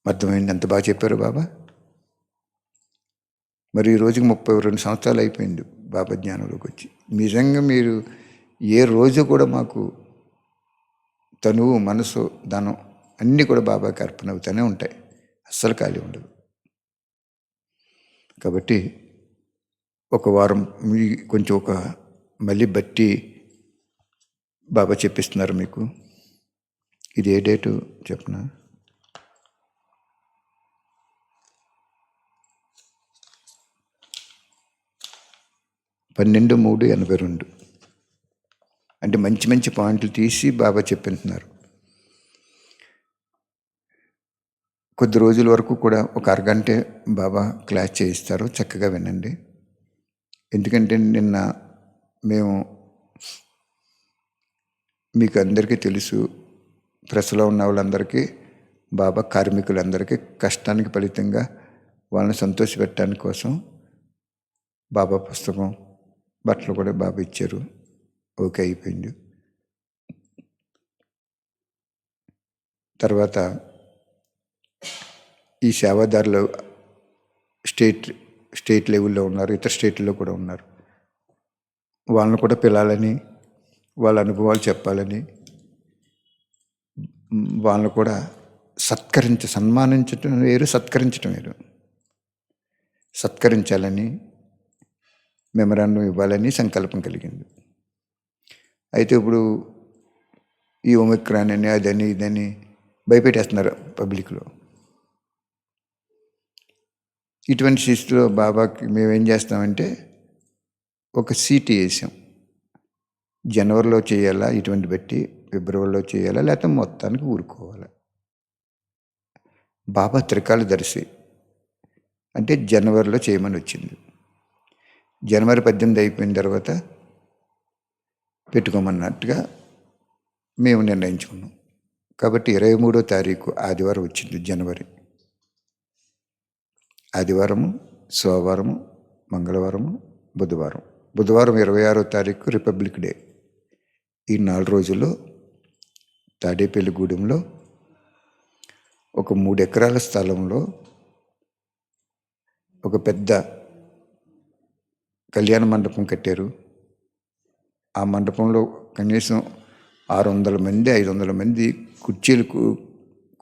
అర్థమైంది. ఎంత బాగా చెప్పారు బాబా. మరి ఈ రోజుకి 32 సంవత్సరాలు అయిపోయింది బాబా జ్ఞానంలోకి వచ్చి. నిజంగా మీరు ఏ రోజు కూడా మాకు తనువు, మనసు, ధనం అన్నీ కూడా బాబాకి అర్పణ అవుతూనే ఉంటాయి, అస్సలు ఖాళీ ఉండదు. కాబట్టి ఒక వారం కొంచెం మళ్ళీ బట్టి బాబా చెప్పిస్తున్నారు మీకు. ఇది ఏ డేటు చెప్పనా? 12/3/82. అంటే మంచి మంచి పాయింట్లు తీసి బాబా చెప్పింటున్నారు. కొద్ది రోజుల వరకు కూడా ఒక అరగంటే బాబా క్లాస్ చేయిస్తారు, చక్కగా వినండి. ఎందుకంటే నిన్న మేము మీకు అందరికీ తెలుసు, ప్రెస్లో ఉన్న వాళ్ళందరికీ బాబా కార్మికులందరికీ కష్టానికి ఫలితంగా వాళ్ళని సంతోషపెట్టడానికి కోసం బాబా పుస్తకం, బట్టలు కూడా బాబా ఇచ్చారు. ఓకే, అయిపోయింది. తర్వాత ఈ సేవాదారులు స్టేట్ లెవెల్లో ఉన్నారు, ఇతర స్టేట్లో కూడా ఉన్నారు. వాళ్ళని కూడా పిలాలని, వాళ్ళ అనుభవాలు చెప్పాలని, వాళ్ళని కూడా సన్మానించటం వేరు, సత్కరించడం వేరు. సత్కరించాలని మెమరాండం ఇవ్వాలని సంకల్పం కలిగింది. అయితే ఇప్పుడు ఈ ఒమిక్రాన్ అని అదని ఇదని భయపెట్టేస్తున్నారు పబ్లిక్లో. ఇటువంటి స్థితిలో బాబాకి మేమేం చేస్తామంటే ఒక సీటు వేసాం. జనవరిలో చేయాలా, ఇటువంటి బట్టి ఫిబ్రవరిలో చేయాలా, లేకపోతే మొత్తానికి ఊరుకోవాలా. బాబా త్రికాలదర్శి అంటే జనవరిలో చేయమని వచ్చింది. జనవరి 18 అయిపోయిన తర్వాత పెట్టుకోమన్నట్టుగా మేము నిర్ణయించుకున్నాం. కాబట్టి 23వ తారీఖు ఆదివారం వచ్చింది జనవరి. ఆదివారము, సోమవారము, మంగళవారము, బుధవారం. బుధవారం 26వ తారీఖు రిపబ్లిక్ డే. ఈ 4 రోజుల్లో తాడేపల్లిగూడెంలో ఒక 3 ఎకరాల స్థలంలో ఒక పెద్ద కళ్యాణ మండపం కట్టారు. ఆ మండపంలో కనీసం 600 మంది 500 మంది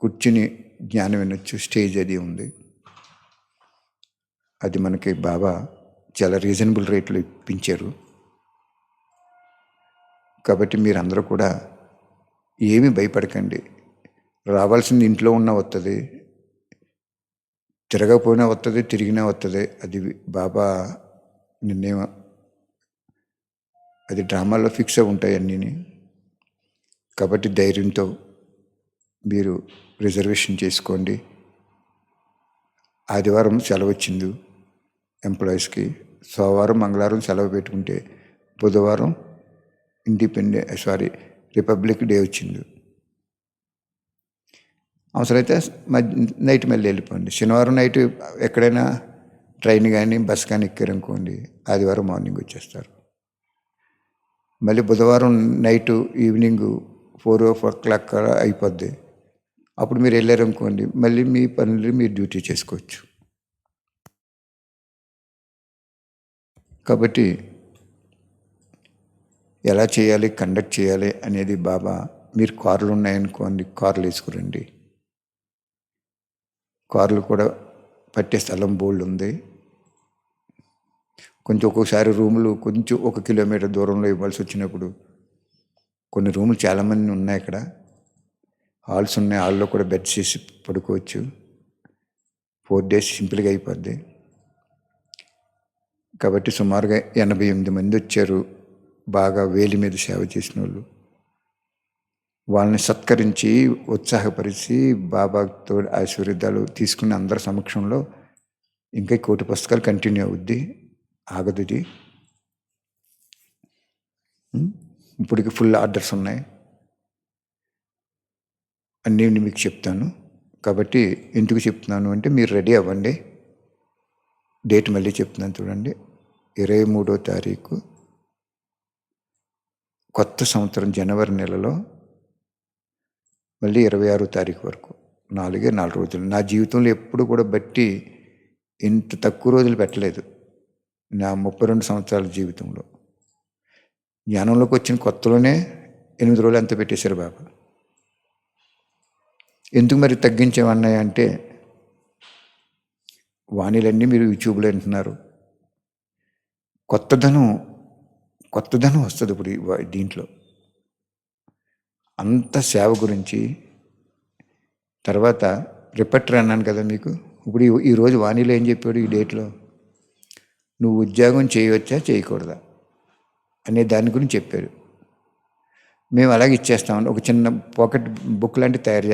కూర్చుని జ్ఞానం వినొచ్చు. స్టేజ్ అది ఉంది. అది మనకి బాబా చాలా రీజనబుల్ రేట్లో ఇప్పించారు. కాబట్టి మీరందరూ కూడా ఏమీ భయపడకండి. రావాల్సింది ఇంట్లో ఉన్న వస్తుంది, తిరగకపోయినా వస్తుంది, తిరిగినా వస్తుంది. అది బాబా నిర్ణయం. అది డ్రామాలో ఫిక్స్ అయి ఉంటాయి అన్నీ. కాబట్టి ధైర్యంతో మీరు రిజర్వేషన్ చేసుకోండి. ఆదివారం సెలవు వచ్చింది ఎంప్లాయీస్కి. సోమవారం మంగళవారం సెలవు పెట్టుకుంటే బుధవారం రిపబ్లిక్ డే వచ్చింది. అవసరమైతే నైట్ మళ్ళీ వెళ్ళిపోండి. శనివారం నైట్ ఎక్కడైనా ట్రైన్ కానీ బస్ కానీ ఎక్కారనుకోండి, ఆదివారం మార్నింగ్ వచ్చేస్తారు. మళ్ళీ బుధవారం నైటు ఈవినింగ్ 4 అయిపోద్ది. అప్పుడు మీరు వెళ్ళారనుకోండి, మళ్ళీ మీ పనులు మీరు డ్యూటీ చేసుకోవచ్చు. కాబట్టి ఎలా చేయాలి, కండక్ట్ చేయాలి అనేది బాబా, మీరు కార్లు ఉన్నాయనుకోండి, కార్లు వేసుకురండి. కార్లు కూడా పట్టే స్థలం బోల్డ్ ఉంది. కొంచెం ఒక్కోసారి రూములు కొంచెం 1 కిలోమీటర్ దూరంలో ఇవ్వాల్సి వచ్చినప్పుడు కొన్ని రూములు చాలామంది ఉన్నాయి. ఇక్కడ హాల్స్ ఉన్నాయి. హాల్లో కూడా బెడ్స్ వేసి పడుకోవచ్చు. 4 days సింపుల్గా అయిపోద్ది. కాబట్టి సుమారుగా 88 మంది వచ్చారు. బాగా వేలి మీద సేవ చేసిన వాళ్ళు. వాళ్ళని సత్కరించి ఉత్సాహపరిచి బాబాతో ఆశీర్వాదాలు తీసుకున్న అందరి సమక్షంలో ఇంకా 1 కోటి పుస్తకాలు కంటిన్యూ అవుద్ది, ఆగదు. ఇది ఇప్పటికి ఫుల్ ఆర్డర్స్ ఉన్నాయి. అన్నీ మీకు చెప్తాను. కాబట్టి ఎందుకు చెప్తున్నాను అంటే మీరు రెడీ అవ్వండి. డేట్ మళ్ళీ చెప్తున్నాను చూడండి. 23వ తారీఖు కొత్త సంవత్సరం జనవరి నెలలో, మళ్ళీ 26వ తారీఖు వరకు 4 రోజులు. నా జీవితంలో ఎప్పుడు కూడా బట్టి ఇంత తక్కువ రోజులు పెట్టలేదు. నా 32 సంవత్సరాల జీవితంలో జ్ఞానంలోకి వచ్చిన కొత్తలోనే 8 రోజులు అంత పెట్టేశారు బాబా. ఎందుకు మరి తగ్గించేమన్నాయి అంటే, వాణిలన్నీ మీరు యూట్యూబ్లో వింటున్నారు. కొత్తదనం వస్తుంది ఇప్పుడు దీంట్లో. అంత సేవ గురించి. తర్వాత రిపర్టర్ అన్నాను కదా మీకు. ఇప్పుడు ఈరోజు వాణిలో ఏం చెప్పాడు, ఈ డేట్లో నువ్వు ఉద్యోగం చేయవచ్చా చేయకూడదా అనే దాని గురించి చెప్పారు. మేము అలాగే ఇచ్చేస్తామని ఒక చిన్న పాకెట్ బుక్ లాంటి తయారు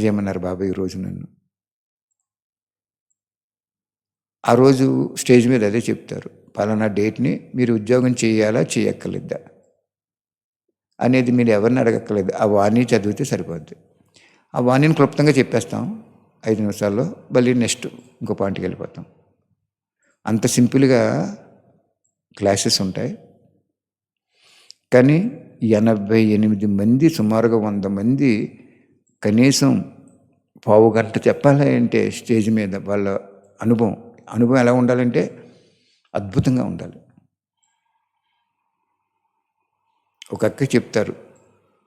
చేయమన్నారు బాబా ఈరోజు నన్ను. ఆ రోజు స్టేజ్ మీద అదే చెప్తారు, పలానా డేట్ని మీరు ఉద్యోగం చేయాలా చేయక్కర్లేదా అనేది మీరు ఎవరిని అడగక్కర్లేదు. ఆ వాణి చదివితే సరిపోద్ది. ఆ వాణిని క్లుప్తంగా చెప్పేస్తాం. 5 నిమిషాల్లో మళ్ళీ నెక్స్ట్ ఇంకో పాయింట్కి వెళ్ళిపోతాం. అంత సింపుల్గా క్లాసెస్ ఉంటాయి. కానీ 88 మంది, సుమారుగా 100 మంది కనీసం పావు గంట చెప్పాలి అంటే స్టేజ్ మీద వాళ్ళ అనుభవం ఎలా ఉండాలంటే అద్భుతంగా ఉండాలి. ఒక అక్క చెప్తారు,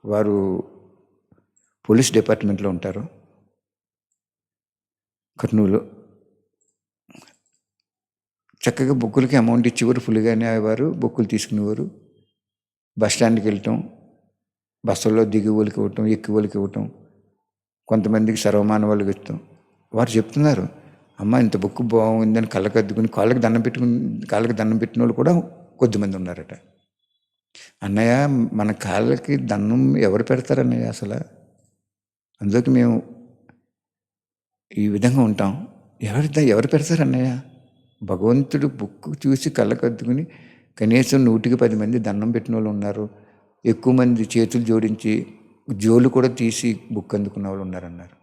వారు పోలీస్ డిపార్ట్మెంట్లో ఉంటారు కర్నూలు. చక్కగా బుక్కులకి అమౌంట్ ఇచ్చేవారు, ఫుల్గానే అయ్యేవారు, బుక్కులు తీసుకునేవారు. బస్ స్టాండ్కి వెళ్ళటం, బస్సుల్లో దిగి వాళ్ళకి ఇవ్వటం, ఎక్కి వాళ్ళకి ఇవ్వటం, కొంతమందికి సర్వమాన వాళ్ళకి ఇస్తాం. వారు చెప్తున్నారు, అమ్మ ఇంత బుక్ బాగుందని కళ్ళకి అద్దుకుని కాళ్ళకి దండం పెట్టిన వాళ్ళు కూడా కొద్దిమంది ఉన్నారట. అన్నయ్య, మన కాళ్ళకి దండం ఎవరు పెడతారన్నయ్య అసలు? అందులోకి మేము ఈ విధంగా ఉంటాం. ఎవరు పెడతారన్నయ్య? భగవంతుడు బుక్ చూసి కళ్ళకు అద్దుకుని కనీసం 110 మంది దండం పెట్టిన వాళ్ళు ఉన్నారు. ఎక్కువ మంది చేతులు జోడించి జోలు కూడా తీసి బుక్ అందుకున్న వాళ్ళు ఉన్నారన్నారు.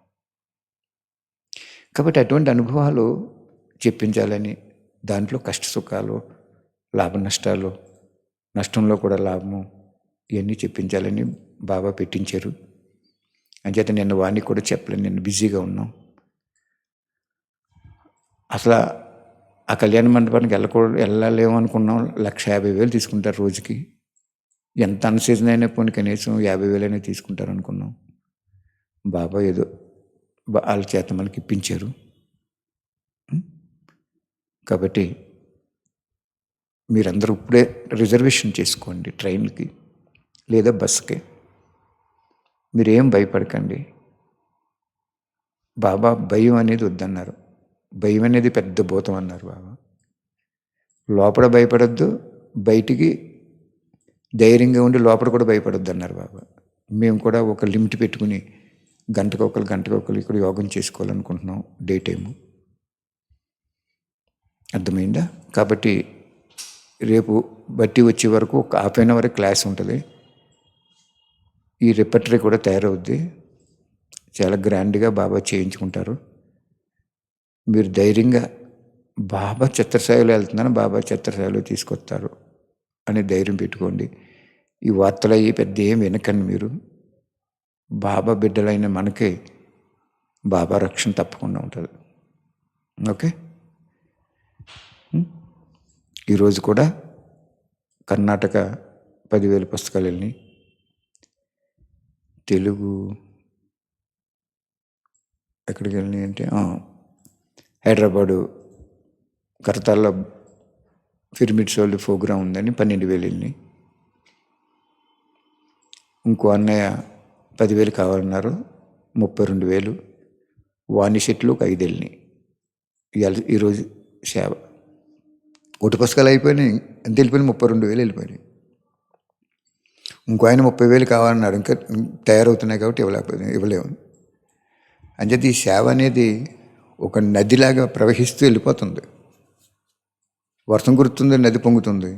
కాబట్టి అటువంటి అనుభవాలు చెప్పించాలని, దాంట్లో కష్ట సుఖాలు, లాభ నష్టాలు, నష్టంలో కూడా లాభము, ఇవన్నీ చెప్పించాలని బాబా పెట్టించారు. అంచేత నిన్న వాడిని కూడా చెప్పలేను, నేను బిజీగా ఉన్నాం. అసలు ఆ కళ్యాణ మండపానికి వెళ్ళలేము అనుకున్నాం. 1,50,000 తీసుకుంటారు రోజుకి. ఎంత అన్సీజన్ అయినా పోనీ కనీసం 50,000 అయినా తీసుకుంటారు అనుకున్నాం. బాబా ఏదో వాళ్ళ చేత మనకి ఇప్పించారు. కాబట్టి మీరందరూ ఇప్పుడే రిజర్వేషన్ చేసుకోండి ట్రైన్కి లేదా బస్కి. మీరేం భయపడకండి. బాబా భయం అనేది వద్దన్నారు. భయం అనేది పెద్ద భూతం అన్నారు బాబా. లోపల భయపడద్దు, బయటికి ధైర్యంగా ఉండి లోపల కూడా భయపడొద్దు అన్నారు బాబా. మేము కూడా ఒక లిమిట్ పెట్టుకుని గంటకొకరు ఇక్కడ యోగం చేసుకోవాలనుకుంటున్నాం డే టైము. అర్థమైందా? కాబట్టి రేపు బట్టి వచ్చే వరకు ఒక హాఫ్ అన్ అవర్ క్లాస్ ఉంటుంది. ఈ రిపర్టరీ కూడా తయారవుద్ది. చాలా గ్రాండ్గా బాబా చేయించుకుంటారు. మీరు ధైర్యంగా బాబా ఛత్రసాయిలో వెళ్తున్నాను, బాబా ఛత్రసాయిలో తీసుకొస్తారు అని ధైర్యం పెట్టుకోండి. ఈ వార్తలు అయ్యి పెద్ద ఏం వినకండి. మీరు బాబా బిడ్డలైన మనకే బాబా రక్షణ తప్పకుండా ఉంటుంది. ఓకే. ఈరోజు కూడా కర్ణాటక 10,000 పుస్తకాలు వెళ్ళినాయి. తెలుగు ఎక్కడికి వెళ్ళినాయి అంటే హైదరాబాదు కరతాల్లో పిరమిడ్స్ వాళ్ళు ప్రోగ్రాం ఉందని 12,000 వెళ్ళినాయి. ఇంకో అన్నయ్య 10,000 కావాలన్నారు, 32,000. వాణి సెట్లు ఒక 5 వెళ్ళినాయి. ఈరోజు సేవ ఒకటి పుస్తకాలు అయిపోయినాయి, ఎంత వెళ్ళిపోయినాయి? 32,000 వెళ్ళిపోయినాయి. ఇంకో ఆయన 30,000 కావాలన్నారు. ఇంకా తయారవుతున్నాయి కాబట్టి ఇవ్వలేము. అంచేది ఈ సేవ అనేది ఒక నదిలాగా ప్రవహిస్తూ వెళ్ళిపోతుంది. వర్షం కురుతుంది, నది పొంగుతుంది,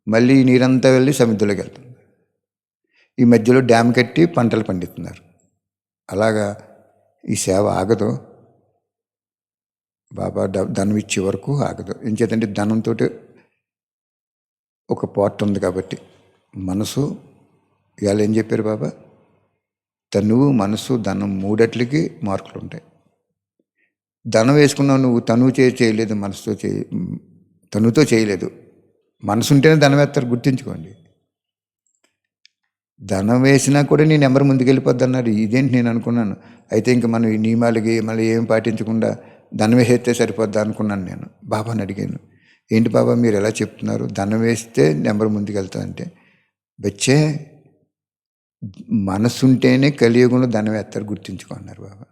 మళ్ళీ ఈ నీరంతా వెళ్ళి సముద్రంలోకి వెళ్తుంది. ఈ మధ్యలో డ్యామ్ కట్టి పంటలు పండిస్తున్నారు. అలాగా ఈ సేవ ఆగదు. బాబా ధనం ఇచ్చే వరకు ఆగదు. ఏం చేతంటే ధనంతో ఒక పార్ట్ ఉంది కాబట్టి మనసు. ఇవాళ ఏం చెప్పారు బాబా? తనువు, మనసు, ధనం మూడట్లకి మార్కులు ఉంటాయి. ధనం వేసుకున్నావు నువ్వు, తనువు చేయలేదు, మనసుతో తనువుతో చేయలేదు. మనసు ఉంటేనే ధనం వేస్తారు, గుర్తించుకోండి. ధనం వేసినా కూడా నీ నెంబర్ ముందుకెళ్ళిపోద్ది అన్నారు. ఇదేంటి నేను అనుకున్నాను. అయితే ఇంక మనం ఈ నియమాలకి మళ్ళీ ఏం పాటించకుండా ధనం వేస్తే సరిపోద్దా అనుకున్నాను నేను. బాబాని అడిగాను, ఏంటి బాబా మీరు ఎలా చెప్తున్నారు, ధనం వేస్తే నెంబర్ ముందుకెళ్తా అంటే? బచ్చే, మనసు ఉంటేనే కలియుగంలో ధనం వేస్తారు, గుర్తించుకో అన్నారు బాబా.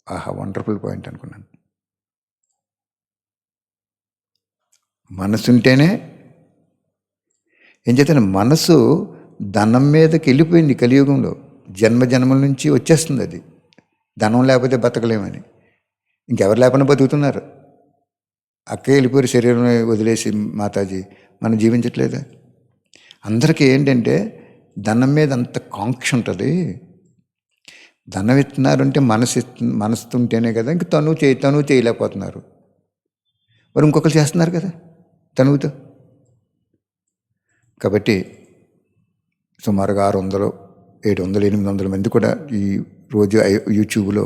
ఆహా, వండర్ఫుల్ పాయింట్ అనుకున్నాను. మనసు ఉంటేనే ఏం చేస్తాను, మనసు ధనం మీదకి వెళ్ళిపోయింది కలియుగంలో. జన్మల నుంచి వచ్చేస్తుంది అది. ధనం లేకపోతే బతకలేమని. ఇంకెవరు లేకుండా బతుకుతున్నారు. అక్కే వెళ్ళిపోయి శరీరం వదిలేసి మాతాజీ మనం జీవించట్లేదా? అందరికీ ఏంటంటే ధనం మీద అంత కాంక్ష ఉంటుంది. ధనం ఇస్తున్నారు అంటే మనసు ఉంటేనే కదా. ఇంక తను చేయలేకపోతున్నారు. మరి ఇంకొకరు చేస్తున్నారు కదా తనువుతో. కాబట్టి సుమారుగా 600, 700, 800 మంది కూడా ఈ రోజు యూట్యూబ్లో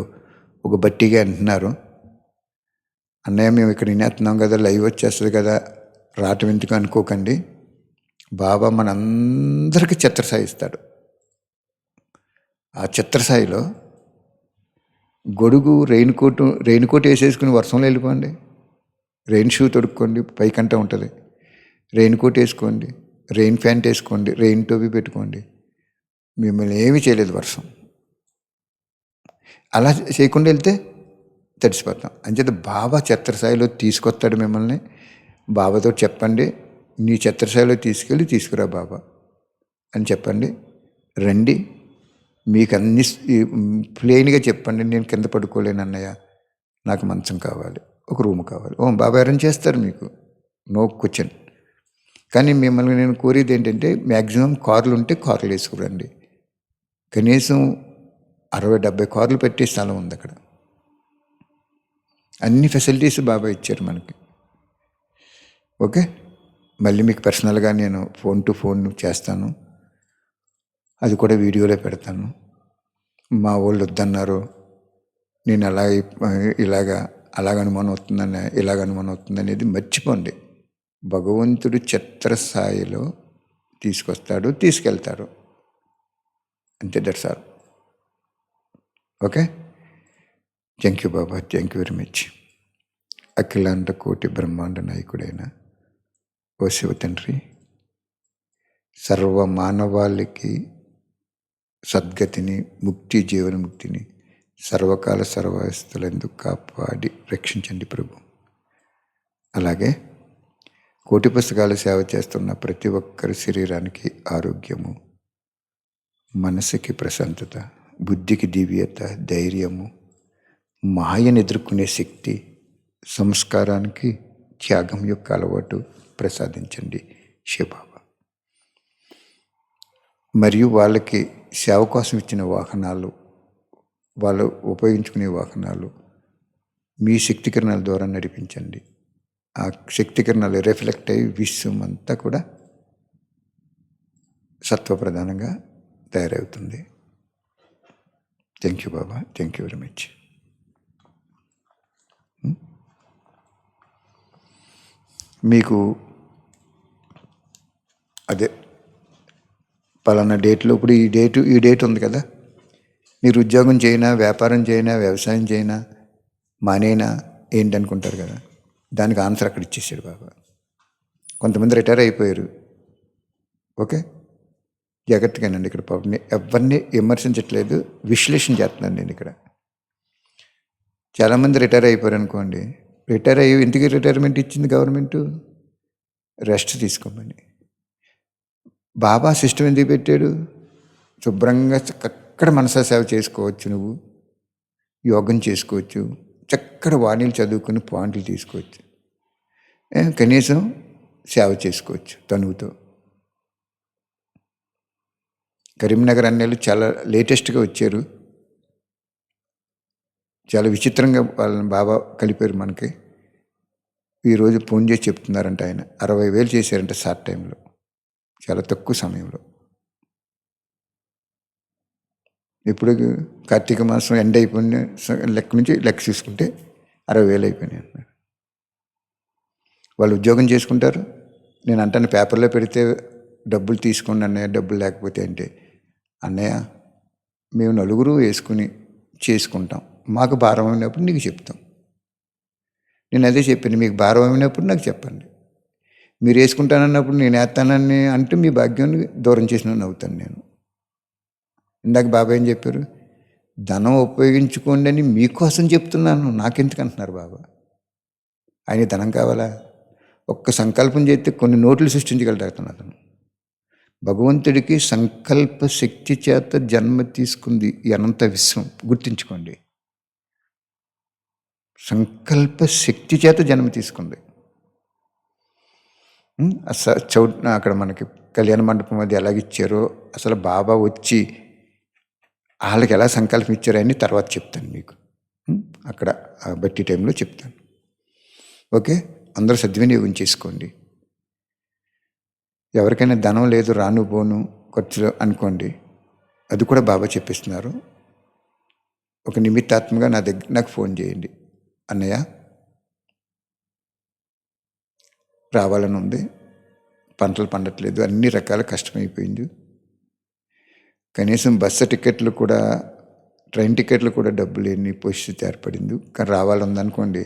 ఒక బట్టిగా అంటున్నారు, అన్నయ్య మేము ఇక్కడ వినేస్తున్నాం కదా, లైవ్ వచ్చేస్తుంది కదా, రావటం ఎందుకు అనుకోకండి. బాబా మనందరికీ ఛత్రసాయి ఇస్తాడు. ఆ ఛత్రసాయిలో గొడుగు రెయిన్ కోట్ వేసేసుకుని వర్షంలో వెళ్ళిపోండి. రెయిన్ షూ తొడుక్కోండి, పైకంట ఉంటుంది. రెయిన్ కోట్ వేసుకోండి, రెయిన్ ప్యాంట్ వేసుకోండి, రెయిన్ టోపీ పెట్టుకోండి, మిమ్మల్ని ఏమీ చేయలేదు వర్షం. అలా చేయకుండా వెళ్తే తడిసిపోతాం. అంచేత బాబా ఛత్రసాయిలో తీసుకొస్తాడు మిమ్మల్ని. బాబాతో చెప్పండి, నీ ఛత్రసాయిలో తీసుకురా బాబా అని చెప్పండి. రండి, మీకు అన్ని ప్లెయిన్గా చెప్పండి, నేను కింద పడుకోలేను అన్నయ్య, నాకు మంచం కావాలి, ఒక రూమ్ కావాలి. బాబా అరేంజ్ చేస్తారు మీకు, నో క్వశ్చన్. కానీ మిమ్మల్ని నేను కోరేది ఏంటంటే, మ్యాక్సిమం కార్లు ఉంటే కార్లు వేసుకురండి. కనీసం 60-70 కార్లు పెట్టే స్థలం ఉంది అక్కడ. అన్ని ఫెసిలిటీస్ బాబా ఇచ్చారు మనకి. ఓకే, మళ్ళీ మీకు పర్సనల్గా నేను ఫోన్ టు ఫోన్ చేస్తాను, అది కూడా వీడియోలో పెడతాను. మా వాళ్ళు వద్దన్నారు, నేను అలాగ అనుమానం అవుతుంది అనేది మర్చిపోండి. భగవంతుడు ఛత్రసాయిలో తీసుకొస్తాడు, తీసుకెళ్తాడు, అంతే. That's all. Okay, thank you Baba, thank you very much. అఖిలాండ కోటి బ్రహ్మాండ నాయకుడైన ఓ శివ తండ్రి, సర్వ మానవాళికి సద్గతిని, జీవనముక్తిని సర్వకాల సర్వస్థలందు కాపాడి రక్షించండి ప్రభు. అలాగే కోటి పుస్తకాల సేవ చేస్తున్న ప్రతి ఒక్కరి శరీరానికి ఆరోగ్యము, మనసుకి ప్రశాంతత, బుద్ధికి దివ్యత, ధైర్యము, మాయను ఎదుర్కొనే శక్తి, సంస్కారానికి త్యాగం యొక్క అలవాటు ప్రసాదించండి శివబాబా. మరియు వాళ్ళకి సేవ కోసం ఇచ్చిన వాహనాలు, వాళ్ళు ఉపయోగించుకునే వాహనాలు మీ శక్తి కిరణాల ద్వారా నడిపించండి. ఆ శక్తి కిరణాలు రిఫ్లెక్ట్ అయ్యి విశ్వం అంతా కూడా సత్వప్రధానంగా తయారవుతుంది. Thank you Baba, thank you very much. మీకు అదే పలానా డేట్లో, ఇప్పుడు ఈ డేట్ ఉంది కదా, మీరు ఉద్యోగం చేయనా, వ్యాపారం చేయనా, వ్యవసాయం చేయనా, మానేనా ఏంటనుకుంటారు కదా, దానికి ఆన్సర్ అక్కడ ఇచ్చేసాడు బాబా. కొంతమంది రిటైర్ అయిపోయారు. ఓకే, జాగ్రత్తగానండి. ఇక్కడ ఎవరిని విమర్శించట్లేదు, విశ్లేషణ చేస్తున్నాను నేను ఇక్కడ. చాలామంది రిటైర్ అయిపోయారు అనుకోండి. రిటైర్ అయ్యి ఇంటికి రిటైర్మెంట్ ఇచ్చింది గవర్నమెంట్, రెస్ట్ తీసుకోమని. బాబా సిస్టమ్ ఎందుకు పెట్టాడు? శుభ్రంగా అక్కడ మనసా సేవ చేసుకోవచ్చు, నువ్వు యోగం చేసుకోవచ్చు, చక్కటి వాణీలు చదువుకుని పాయింట్లు తీసుకోవచ్చు, కనీసం సేవ చేసుకోవచ్చు తనువుతో. కరీంనగర్ అన్నయ్యలు చాలా లేటెస్ట్గా వచ్చారు, చాలా విచిత్రంగా వాళ్ళని బాబా కలిపారు మనకి. ఈరోజు ఫోన్ చేసి చెప్తున్నారంట, ఆయన 60,000 చేశారంట షార్ట్ టైంలో, చాలా తక్కువ సమయంలో. ఇప్పుడు కార్తీక మాసం ఎండ్ అయిపోయిన లెక్క చూసుకుంటే 60,000 అయిపోయినాయి అంటున్నారు. వాళ్ళు ఉద్యోగం చేసుకుంటారు. నేను అంటాను, పేపర్లో పెడితే డబ్బులు తీసుకోండి అన్నయ్య, డబ్బులు లేకపోతే అంటే, అన్నయ్య మేము నలుగురు వేసుకుని చేసుకుంటాం, మాకు భారం అయినప్పుడు నీకు చెప్తాం. నేను అదే చెప్పాను, మీకు భారం అయినప్పుడు నాకు చెప్పండి. మీరు వేసుకుంటానన్నప్పుడు నేను వేస్తానని అంటే మీ భాగ్యాన్ని దూరం చేసిన అవుతాను నేను. ఇందాక బాబా ఏం చెప్పారు? ధనం ఉపయోగించుకోండి అని మీకోసం చెప్తున్నాను, నాకెందుకు అంటున్నారు బాబా. ఆయన ధనం కావాలా? ఒక్క సంకల్పం చేస్తే కొన్ని నోట్లు సృష్టించగలుగుతాను అతను. భగవంతుడికి సంకల్ప శక్తి చేత జన్మ తీసుకుంది ఈ అనంత విశ్వం, గుర్తించుకోండి. సంకల్ప శక్తి చేత జన్మ తీసుకుంది. అక్కడ మనకి కళ్యాణ మండపం అది ఎలాగిచ్చారో, అసలు బాబా వచ్చి వాళ్ళకి ఎలా సంకల్పం ఇచ్చారని తర్వాత చెప్తాను మీకు. అక్కడ ఆ బట్టి టైంలో చెప్తాను. ఓకే, అందరూ సద్వినియోగం చేసుకోండి. ఎవరికైనా ధనం లేదు, రాను పోను ఖర్చులు అనుకోండి, అది కూడా బాబా చెప్పిస్తున్నారు. ఒక నిమిత్తాత్మగా నాకు ఫోన్ చేయండి, అన్నయ్య రావాలని ఉంది, పంటలు పండట్లేదు, అన్ని రకాల కష్టమైపోయింది, కనీసం బస్సు టికెట్లు కూడా, ట్రైన్ టికెట్లు కూడా డబ్బు లేని పరిస్థితి ఏర్పడింది. కానీ రావాలందనుకోండి,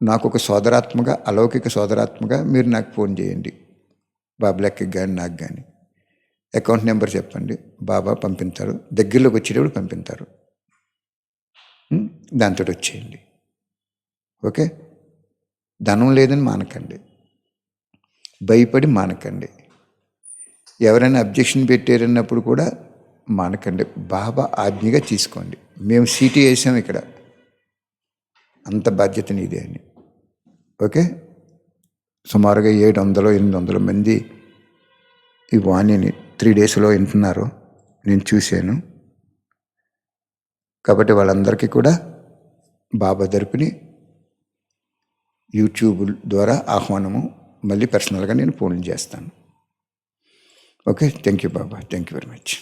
నాకు ఒక సోదరాత్మగా, అలౌకిక సోదరాత్మగా మీరు నాకు ఫోన్ చేయండి, బాబులెక్కకి కానీ నాకు కానీ. అకౌంట్ నెంబర్ చెప్పండి, బాబా పంపిస్తారు, దగ్గరలోకి వచ్చేటప్పుడు పంపిస్తారు, దాంతో వచ్చేయండి. ఓకే, ధనం లేదని మానకండి, భయపడి మానకండి, ఎవరైనా అబ్జెక్షన్ పెట్టారన్నప్పుడు కూడా మానకండి, బాబా ఆజ్ఞగా తీసుకోండి. మేము సీటీ వేసాం ఇక్కడ, అంత బాధ్యత నీదే అని. ఓకే, సుమారుగా 700-800 మంది ఈ వాణిని 3 డేస్లో వింటున్నారు, నేను చూశాను. కాబట్టి వాళ్ళందరికీ కూడా బాబా తరపుని యూట్యూబ్ ద్వారా ఆహ్వానము, మళ్ళీ పర్సనల్గా నేను ఫోన్ చేస్తాను. Okay, thank you Baba, thank you very much.